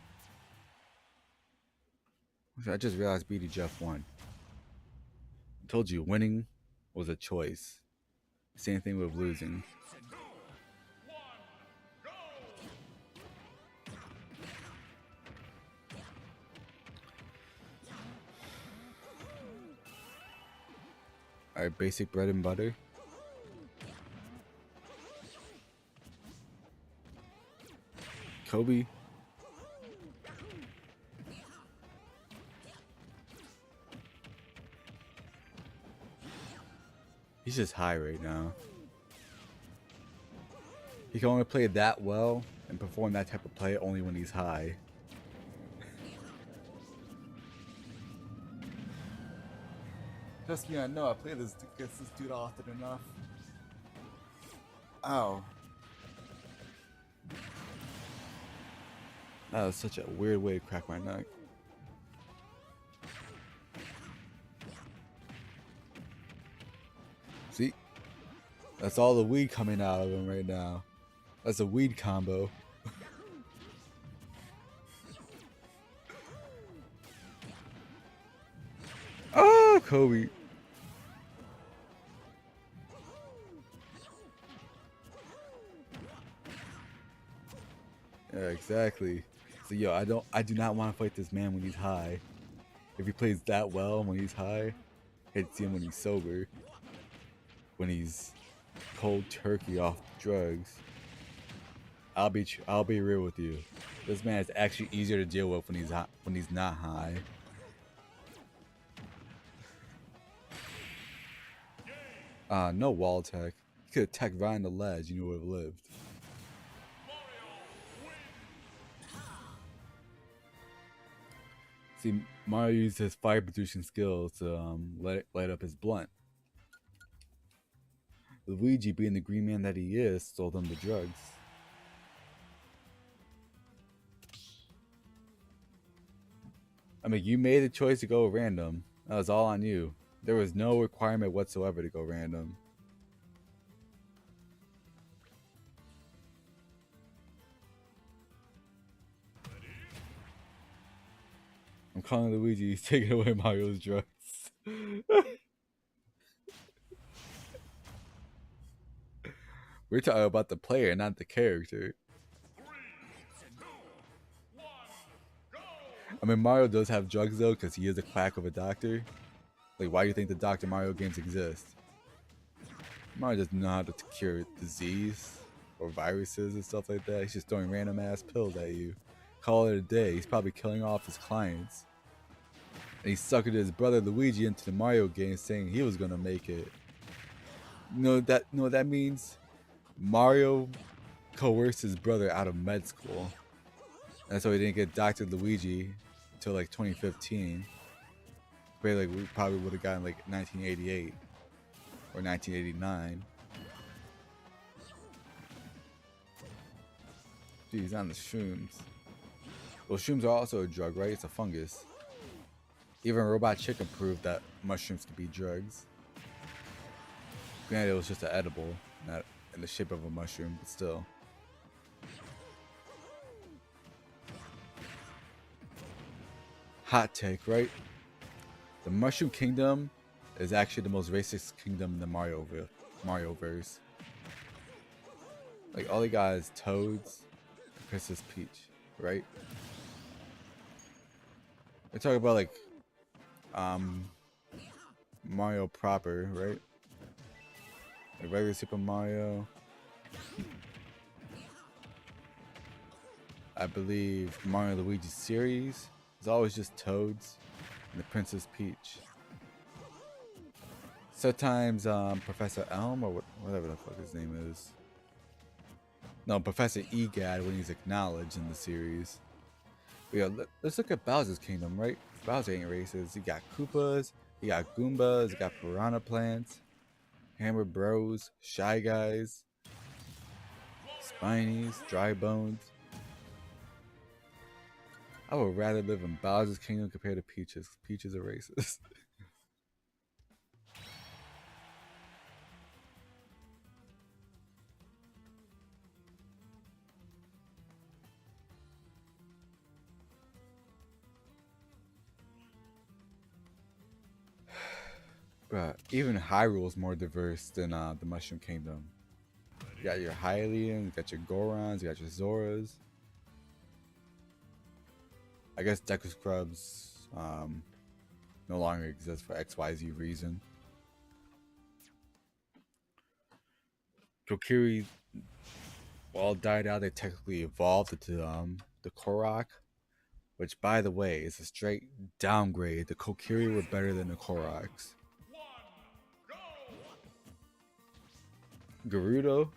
I just realized BD Jeff won. I told you winning was a choice. Same thing with losing. Alright, basic bread and butter. Kobe. He's just high right now. He can only play that well and perform that type of play only when he's high. Trust me, I know. I play this against this dude often enough. Ow. That was such a weird way to crack my neck. See? That's all the weed coming out of him right now. That's a weed combo. Oh, Kobe. Yeah, exactly. So yo, I do not want to fight this man when he's high. If he plays that well when he's high, I hate to see him when he's sober. When he's cold turkey off drugs. I'll be real with you. This man is actually easier to deal with when he's not high. No wall attack. He could attack right on the ledge and you would have lived. See, Mario used his fire producing skills to light up his blunt. Luigi, being the green man that he is, sold them the drugs. I mean, you made the choice to go random. That was all on you. There was no requirement whatsoever to go random. I'm calling Luigi. He's taking away Mario's drugs. We're talking about the player, not the character. 3, 2, 1, go! I mean, Mario does have drugs though, because he is a quack of a doctor. Like, why do you think the Dr. Mario games exist? Mario doesn't know how to cure disease or viruses and stuff like that. He's just throwing random ass pills at you. Call it a day. He's probably killing off his clients. And he suckered his brother Luigi into the Mario game, saying he was gonna make it. You know what that means? Mario coerced his brother out of med school. And so he didn't get Dr. Luigi until like 2015. But like we probably would have gotten like 1988 or 1989. Dude, he's on the shrooms. Well, shrooms are also a drug, right? It's a fungus. Even Robot Chicken proved that mushrooms could be drugs. Granted, it was just an edible, not in the shape of a mushroom, but still. Hot take, right? The Mushroom Kingdom is actually the most racist kingdom in the Marioverse. Like, all they got is Toads and Princess Peach, right? We're talking about, like, Mario proper, right? Like regular Super Mario. I believe Mario and Luigi series is always just Toads and the Princess Peach. Sometimes Professor Elm or whatever the fuck his name is. No, Professor Egad when he's acknowledged in the series. But yeah, let's look at Bowser's Kingdom, right? Bowser ain't racist. You got Koopas, you got Goombas, you got Piranha Plants, Hammer Bros, Shy Guys, Spinies, Dry Bones. I would rather live in Bowser's Kingdom compared to Peach's. Peaches are racist. But even Hyrule is more diverse than the Mushroom Kingdom. You got your Hylians, you got your Gorons, you got your Zoras. I guess Deku Scrubs no longer exists for XYZ reason. Kokiri all died out. They technically evolved into the Korok, which, by the way, is a straight downgrade. The Kokiri were better than the Koroks. Gerudo,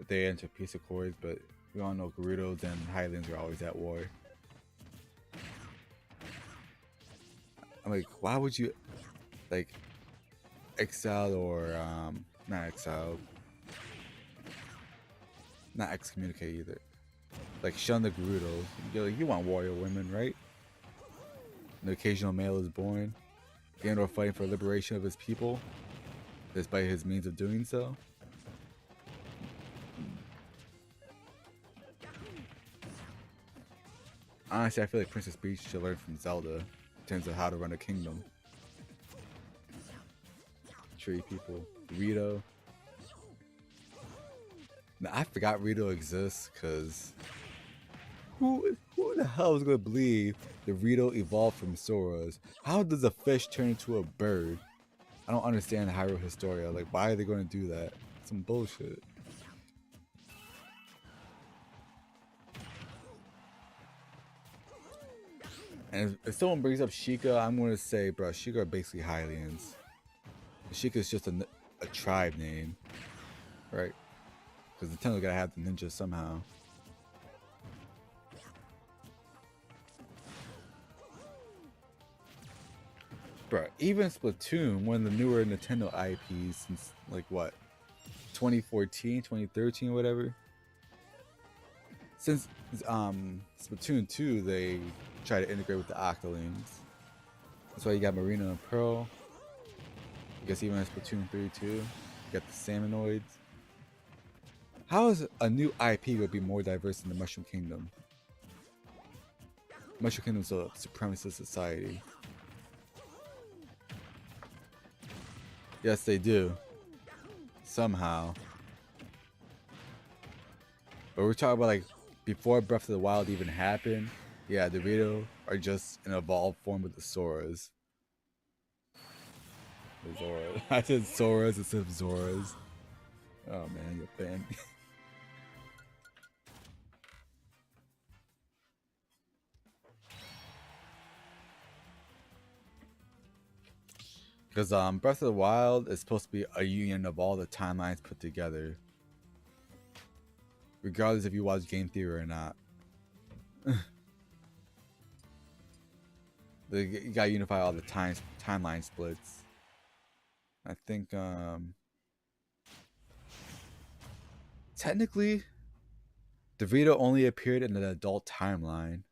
they enter Peace Accords, but we all know Gerudos and Hylians are always at war. I'm like, why would you, like, exile or, not exile, not excommunicate either. Like, shun the Gerudos. You want warrior women, right? An occasional male is born. Ganondorf fighting for liberation of his people, despite his means of doing so. Honestly, I feel like Princess Peach should learn from Zelda in terms of how to run a kingdom. Treat people. Rito. Now, I forgot Rito exists because who the hell is going to believe the Rito evolved from Soras? How does a fish turn into a bird? I don't understand Hyrule Historia. Like, why are they going to do that? Some bullshit. And if someone brings up Sheikah, I'm going to say, bro, Sheikah are basically Hylians. Sheikah is just a tribe name, right? Because Nintendo gotta have the ninjas somehow. Bro, even Splatoon, one of the newer Nintendo IPs since, like, what? 2014, 2013, whatever. Since Splatoon 2, they try to integrate with the Octolings. That's why you got Marina and Pearl. I guess even in Splatoon 3 too. You got the Salmonoids. How is a new IP going to be more diverse than the Mushroom Kingdom? Mushroom Kingdom is a supremacist society. Yes, they do. Somehow. But we're talking about, like, before Breath of the Wild even happened. Yeah, the Rito are just an evolved form of the Soras. The Zoras. I said Soras instead of Zoras. Oh man, you're a fan. Because Breath of the Wild is supposed to be a union of all the timelines put together. Regardless if you watch Game Theory or not. You gotta unify all the timeline splits. I think technically the Rito only appeared in an adult timeline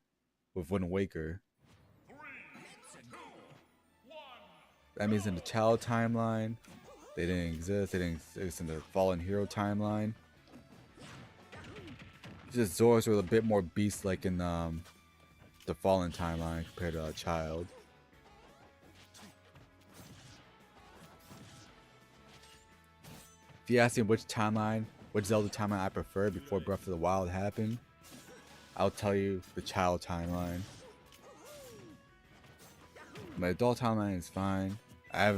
with Wind Waker. That means in the child timeline, they didn't exist. They didn't exist in the Fallen Hero timeline. Just Zoras were a bit more beast-like in the Fallen timeline compared to a child. If you ask me which Zelda timeline I prefer before Breath of the Wild happened, I'll tell you the child timeline. My adult timeline is fine. I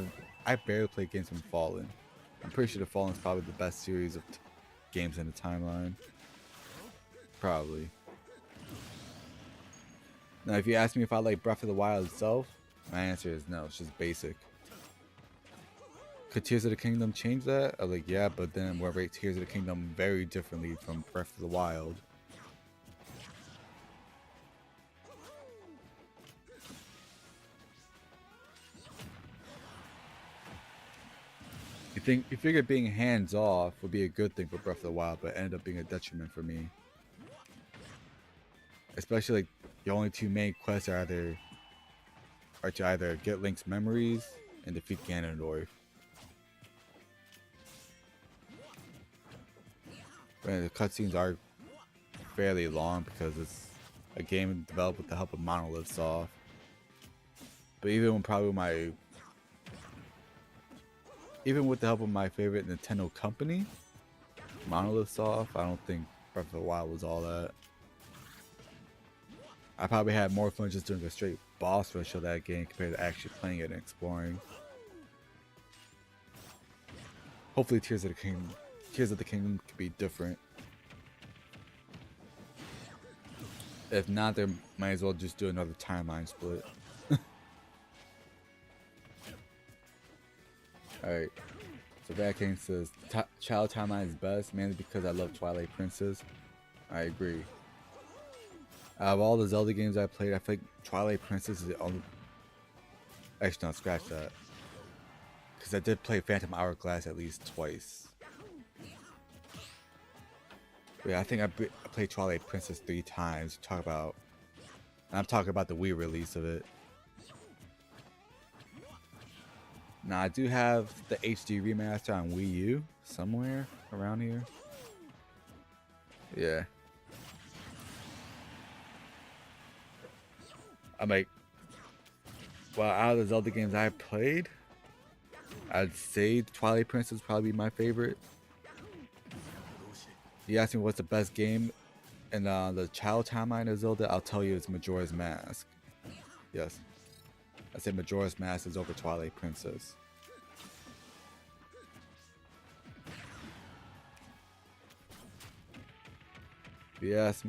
barely play games from Fallen. I'm pretty sure The Fallen is probably the best series of games in the timeline. Probably. Now, if you ask me if I like Breath of the Wild itself, my answer is no. It's just basic. Could Tears of the Kingdom change that? I'm like, yeah, but then we'll rate Tears of the Kingdom very differently from Breath of the Wild. You figure being hands off would be a good thing for Breath of the Wild, but it ended up being a detriment for me. Especially like the only two main quests are to either get Link's memories and defeat Ganondorf. But the cutscenes are fairly long because it's a game developed with the help of Monolith Soft. But even with the help of my favorite Nintendo company, Monolith Soft, I don't think Breath of the Wild was all that. I probably had more fun just doing a straight boss rush of that game compared to actually playing it and exploring. Hopefully Tears of the Kingdom could be different. If not, they might as well just do another timeline split. Alright, so Bad King says, Child Timeline is best, mainly because I love Twilight Princess. I agree. Out of all the Zelda games I played, I think Twilight Princess is the only... Actually, no, scratch that. Because I did play Phantom Hourglass at least twice. But yeah, I think I played Twilight Princess 3 times. And I'm talking about the Wii release of it. Now, I do have the HD remaster on Wii U somewhere around here. Yeah. I'm like, well, out of the Zelda games I played, I'd say Twilight Princess would probably be my favorite. You ask me what's the best game in the child timeline of Zelda, I'll tell you it's Majora's Mask. Yes. I say Majora's Mask is over Twilight Princess. Yes.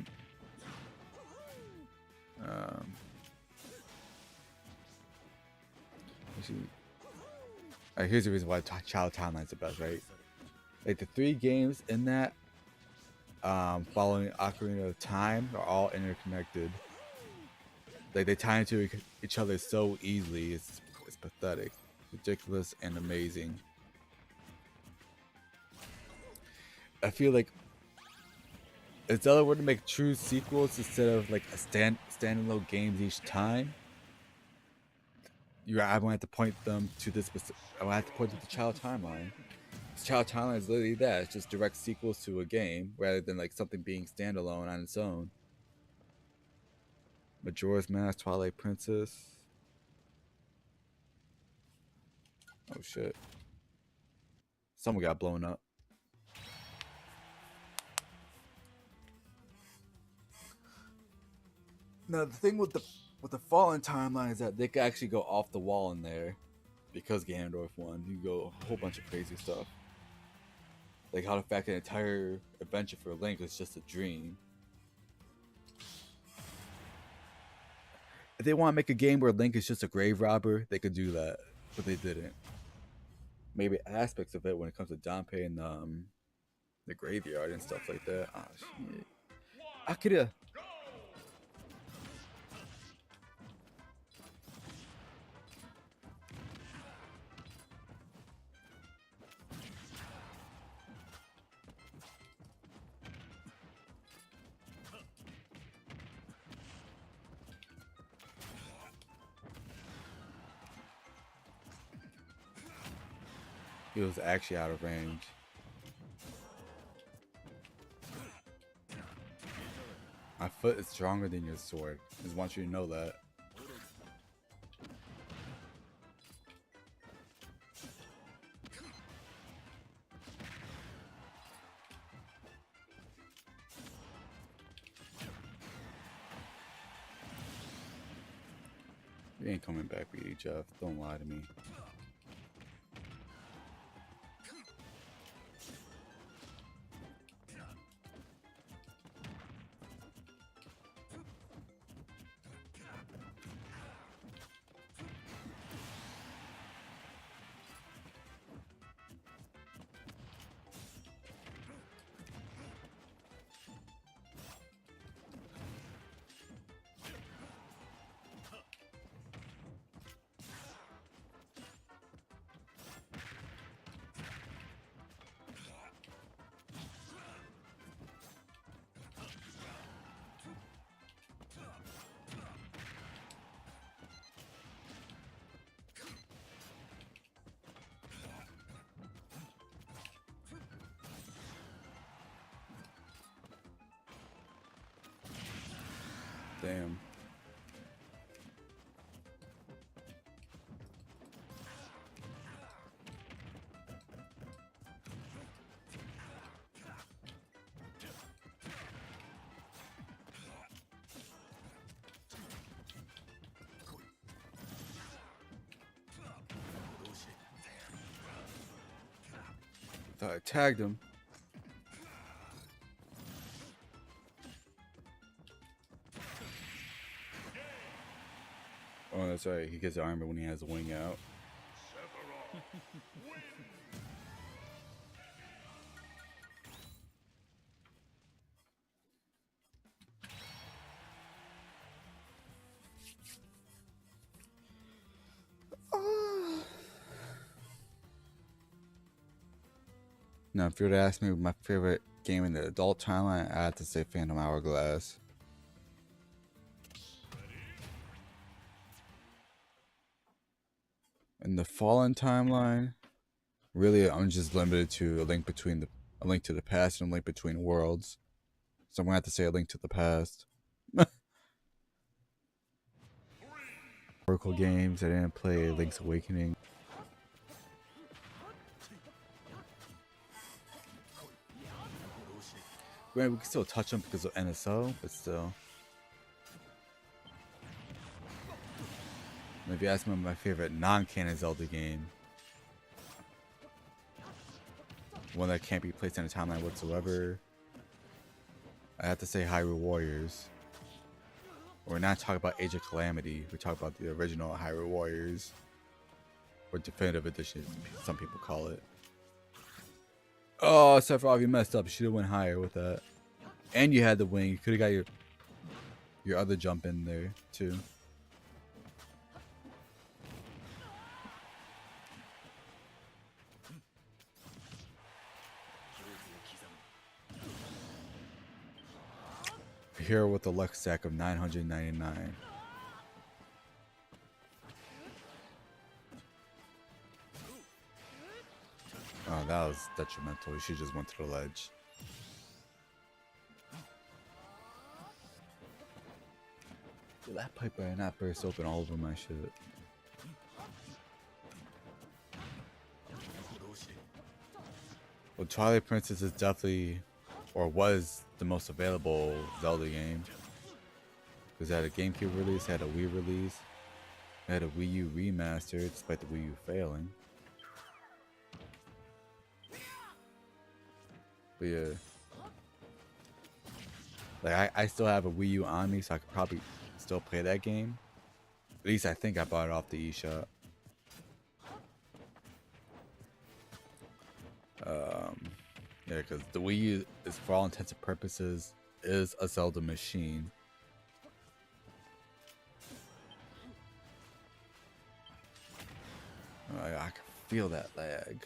Alright, here's the reason why Child Timeline is the best, right? Like the 3 games in that, following Ocarina of Time, are all interconnected. Like they tie into each other so easily. It's pathetic, ridiculous, and amazing. I feel like if Zelda were to make true sequels instead of like a standalone games each time, I won't have to point them to this. I won't have to point to the Child Timeline. The Child Timeline is literally that. It's just direct sequels to a game rather than like something being standalone on its own. Majora's Mask, Twilight Princess. Oh shit! Someone got blown up. Now the thing with the Fallen timeline is that they could actually go off the wall in there, because Ganondorf won. You go a whole bunch of crazy stuff, like how the fact that the entire adventure for Link is just a dream. If they want to make a game where Link is just a grave robber, they could do that, but they didn't. Maybe aspects of it when it comes to Dampé and the graveyard and stuff like that. Ah, shit. Akira. He was actually out of range. My foot is stronger than your sword. I just want you to know that. You ain't coming back, BD Jeff. Don't lie to me. Damn. Thought I tagged him. Oh, that's right. He gets armor when he has a wing out. Now, if you were to ask me my favorite game in the adult timeline, I have to say Phantom Hourglass. In the Fallen timeline, really, I'm just limited to A Link to the Past and A Link Between Worlds. So I'm gonna have to say A Link to the Past. Oracle games, I didn't play Link's Awakening. We can still touch them because of NSO, but still. And if you ask me my favorite non-canon Zelda game, one that can't be placed in a timeline whatsoever, I have to say Hyrule Warriors. We're not talking about Age of Calamity, we're talking about the original Hyrule Warriors. Or Definitive Edition, some people call it. Oh, Sephiroth, you messed up. You should have went higher with that. And you had the wing. You could have got your other jump in there, too. Here with the luck stack of 999. Oh, that was detrimental. You should just went to the ledge. Dude, that pipe better not burst open all over my shit. Well, Twilight Princess is definitely, or was, the most available Zelda game. Because it had a GameCube release, it had a Wii release, it had a Wii U remaster, despite the Wii U failing. But yeah, like I still have a Wii U on me, so I could probably still play that game. At least I think I bought it off the eShop. Yeah, because the Wii U is, for all intents and purposes, is a Zelda machine. I can feel that lag.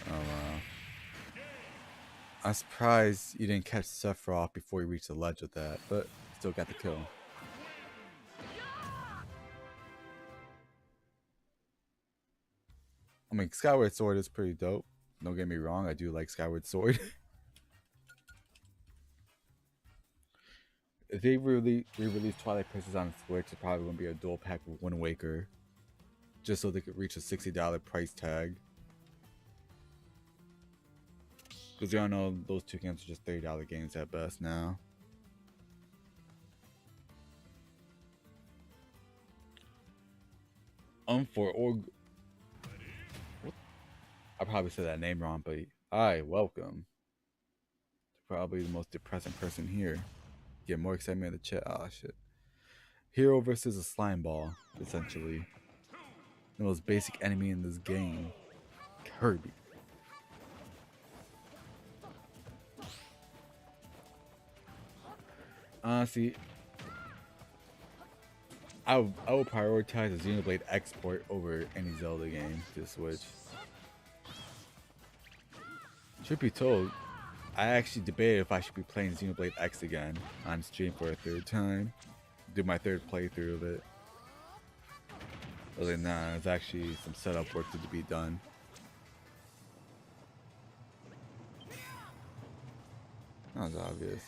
Oh wow. I'm surprised you didn't catch Sephiroth before you reached the ledge with that, but still got the kill. I mean, Skyward Sword is pretty dope. Don't get me wrong, I do like Skyward Sword. If they re-release Twilight Princess on Switch, it's probably gonna be a dual pack with Wind Waker, just so they could reach a $60 price tag. Because y'all know those two games are just $30 games at best now. I probably said that name wrong, but hi, welcome. Probably the most depressing person here. Get more excitement in the chat. Oh shit. Hero versus a slime ball, essentially. The most basic enemy in this game. Kirby. Honestly, I would prioritize a Xenoblade export over any Zelda game to Switch. Truth be told, I actually debated if I should be playing Xenoblade X again on stream for a third time. Do my third playthrough of it. I was like, nah, there's actually some setup work to be done. That was obvious.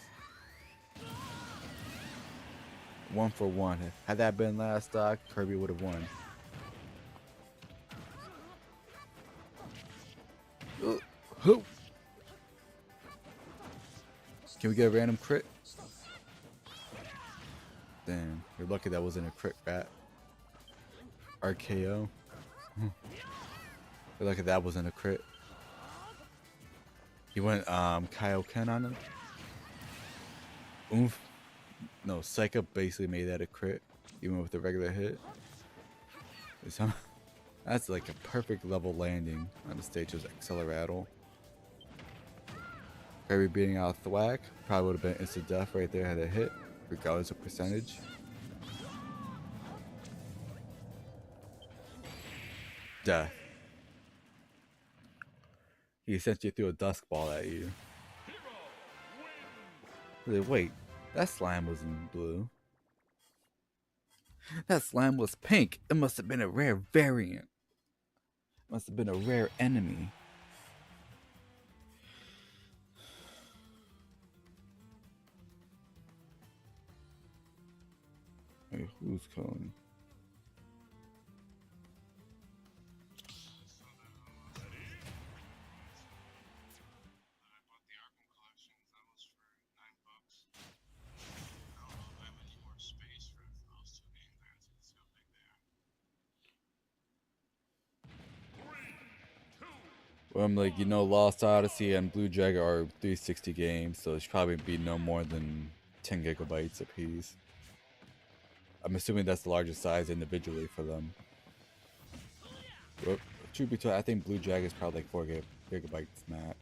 1 for 1. Had that been last stock, Kirby would have won. Who? Can we get a random crit? Damn, you're lucky that wasn't a crit rat. RKO. You're lucky that wasn't a crit. He went Kaioken on him. Oomph. No, Psycho basically made that a crit, even with the regular hit. That's like a perfect level landing on the stage of Acceleratle. Kirby beating out Thwack probably would have been instant death right there had a hit, regardless of percentage. Death. He essentially threw a dusk ball at you. Wait, that slime was in blue. That slime was pink. It must have been a rare variant. Must have been a rare enemy. Wait, who's calling? Well, I'm like, Lost Odyssey and Blue Dragon are 360 games, so it should probably be no more than 10 gigabytes apiece. I'm assuming that's the largest size individually for them. Well, truth be told, I think Blue Dragon is probably like 4 gigabytes max.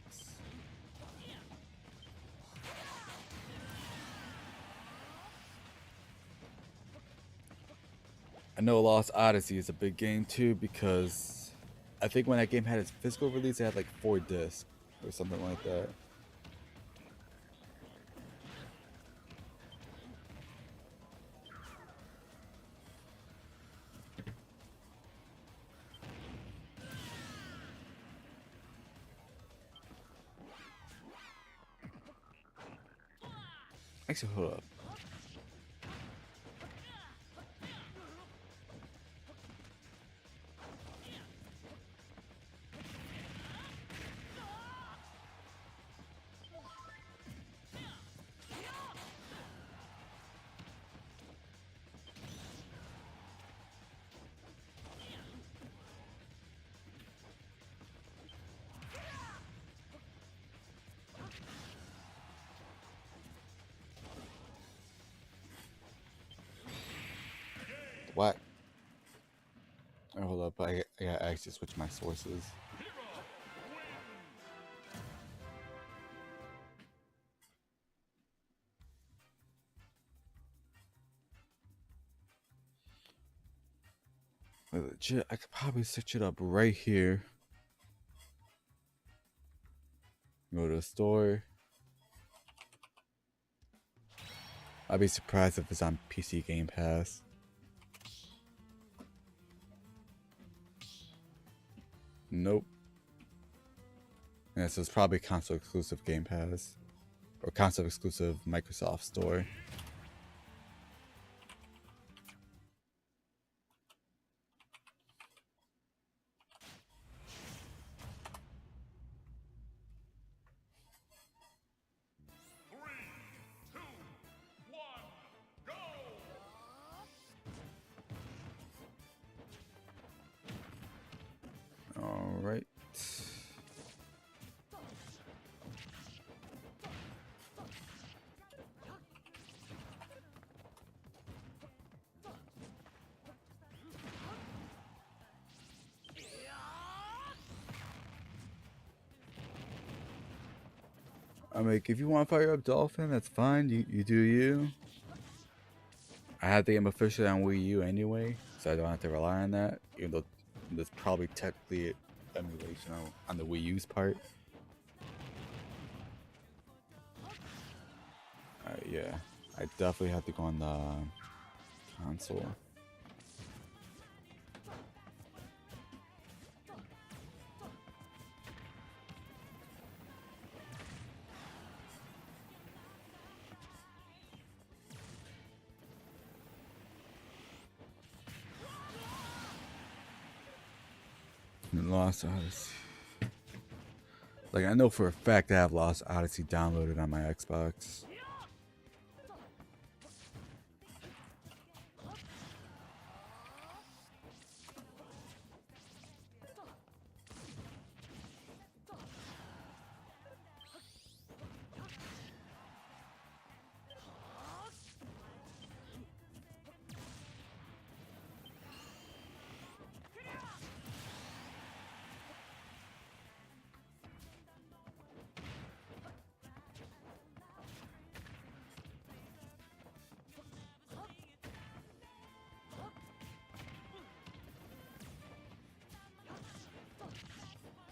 I know Lost Odyssey is a big game too because I think when that game had its physical release, it had like 4 discs or something like that. Actually, hold up. What? Oh, hold up, I gotta actually switch my sources. Legit, I could probably switch it up right here. Go to the store. I'd be surprised if it's on PC Game Pass. Nope. Yeah, so it's probably console exclusive Game Pass. Or console exclusive Microsoft Store. Alright. I'm like, if you want to fire up Dolphin, that's fine. You do you. I had the game officially on Wii U anyway, so I don't have to rely on that. Even though there's probably technically emulation on the Wii U's part. Yeah, I definitely have to go on the console. Lost Odyssey. Like, I know for a fact I have Lost Odyssey downloaded on my Xbox.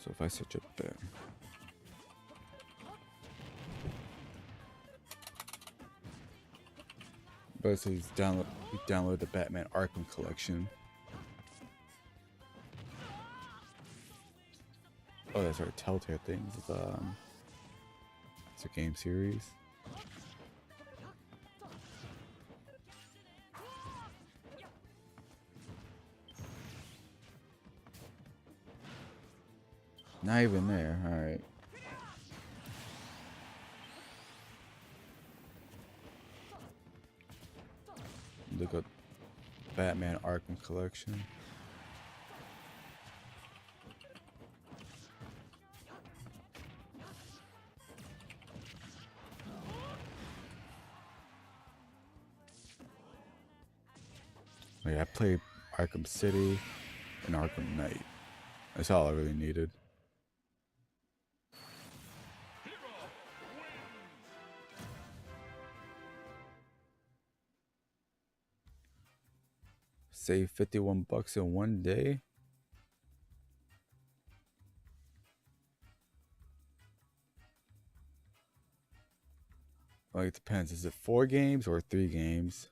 So if I search up there. But it says download the Batman Arkham Collection. Oh, that's our Telltale things. It's a game series. Not even there. All right. Look up Batman Arkham Collection. Oh, yeah, I played Arkham City and Arkham Knight. That's all I really needed. Save $51 in one day. Well, it depends. Is it 4 games or 3 games?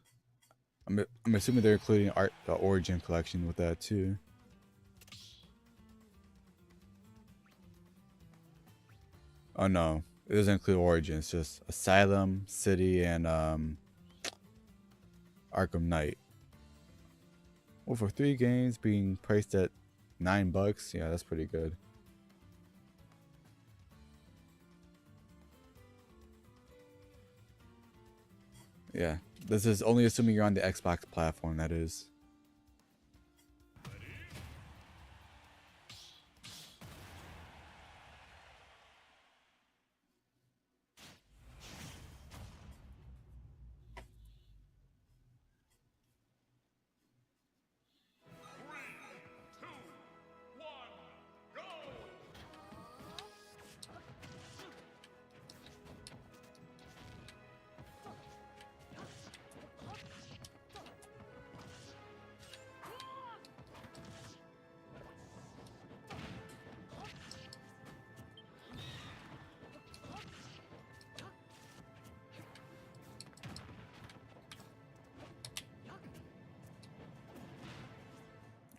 I'm assuming they're including the Origin collection with that too. Oh no, it doesn't include Origin. It's just Asylum, City, and Arkham Knight. Well, for 3 games being priced at $9, yeah, that's pretty good. Yeah, this is only assuming you're on the Xbox platform, that is.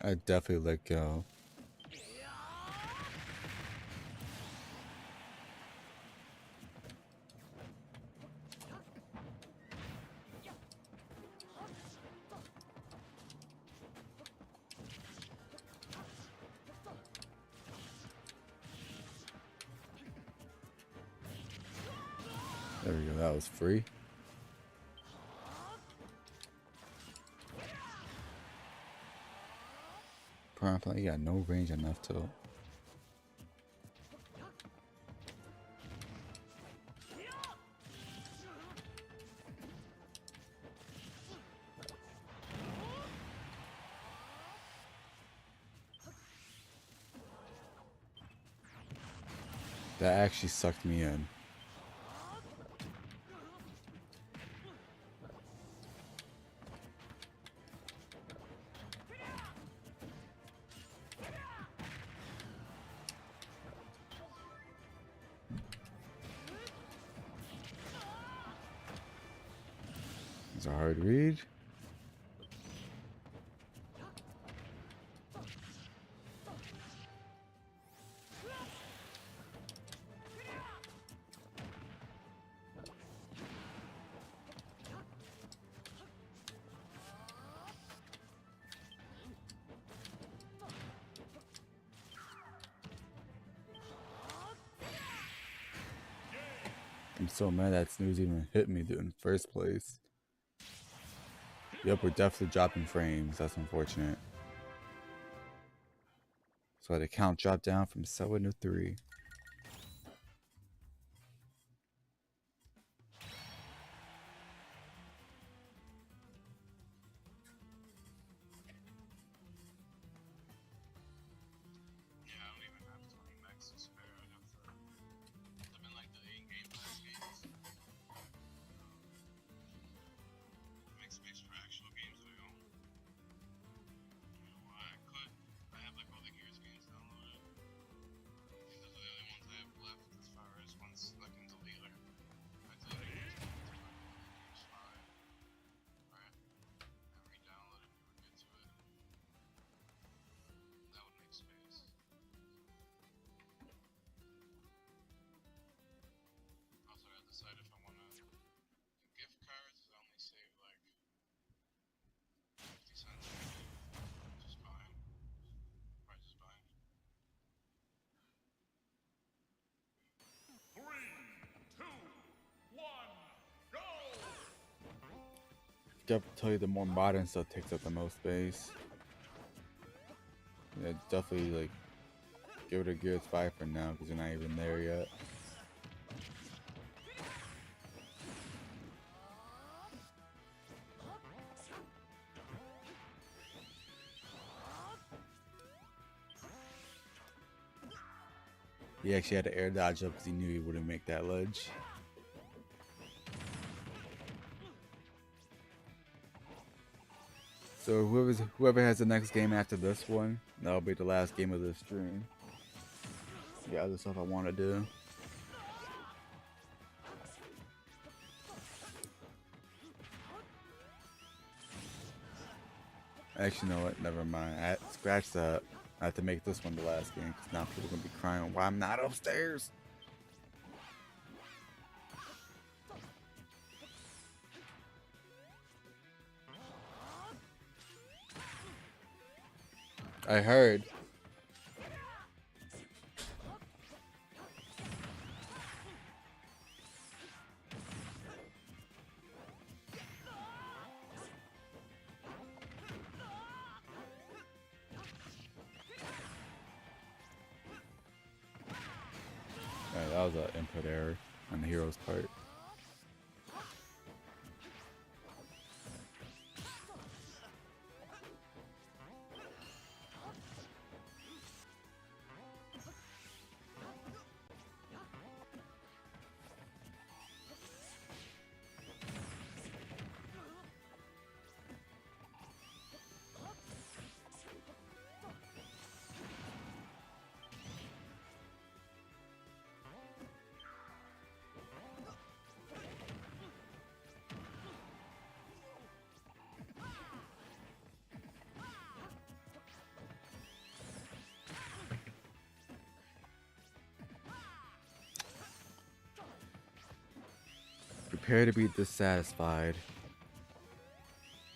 I definitely let go. There we go, that was free. Probably got no range enough to. That actually sucked me in. It's a hard read. I'm so mad that snooze even hit me in the first place. Yep, we're definitely dropping frames. That's unfortunate. So the count dropped down from 7 to 3. Yeah, I don't even have 20 max to spare. I have them in like the 8 Game Pass games. Make space for actual games that I own. I could. I have like all the Gears games downloaded. I think those are the only ones I have left as far as ones like in deleter. I deleted Gears games, Gears 5. Right? I re-downloaded and we get to it. That would make space. Also, I gotta decide if I want to do gift cards. I only save like 50 cents maybe. Just buy 'em. Probably just buy 'em. 3, 2, 1, go! Definitely tell you the more modern stuff takes up the most space. Yeah, definitely like give it a Gears 5 for now because you're not even there yet. He actually had to air dodge up because he knew he wouldn't make that ledge. So whoever has the next game after this one, that'll be the last game of this stream. The other stuff I want to do. Actually, you know what? Never mind. Scratch that. I have to make this one the last game because now people are gonna be crying why I'm not upstairs. I heard. Alright, that was an input error on the hero's part. Prepare to be dissatisfied.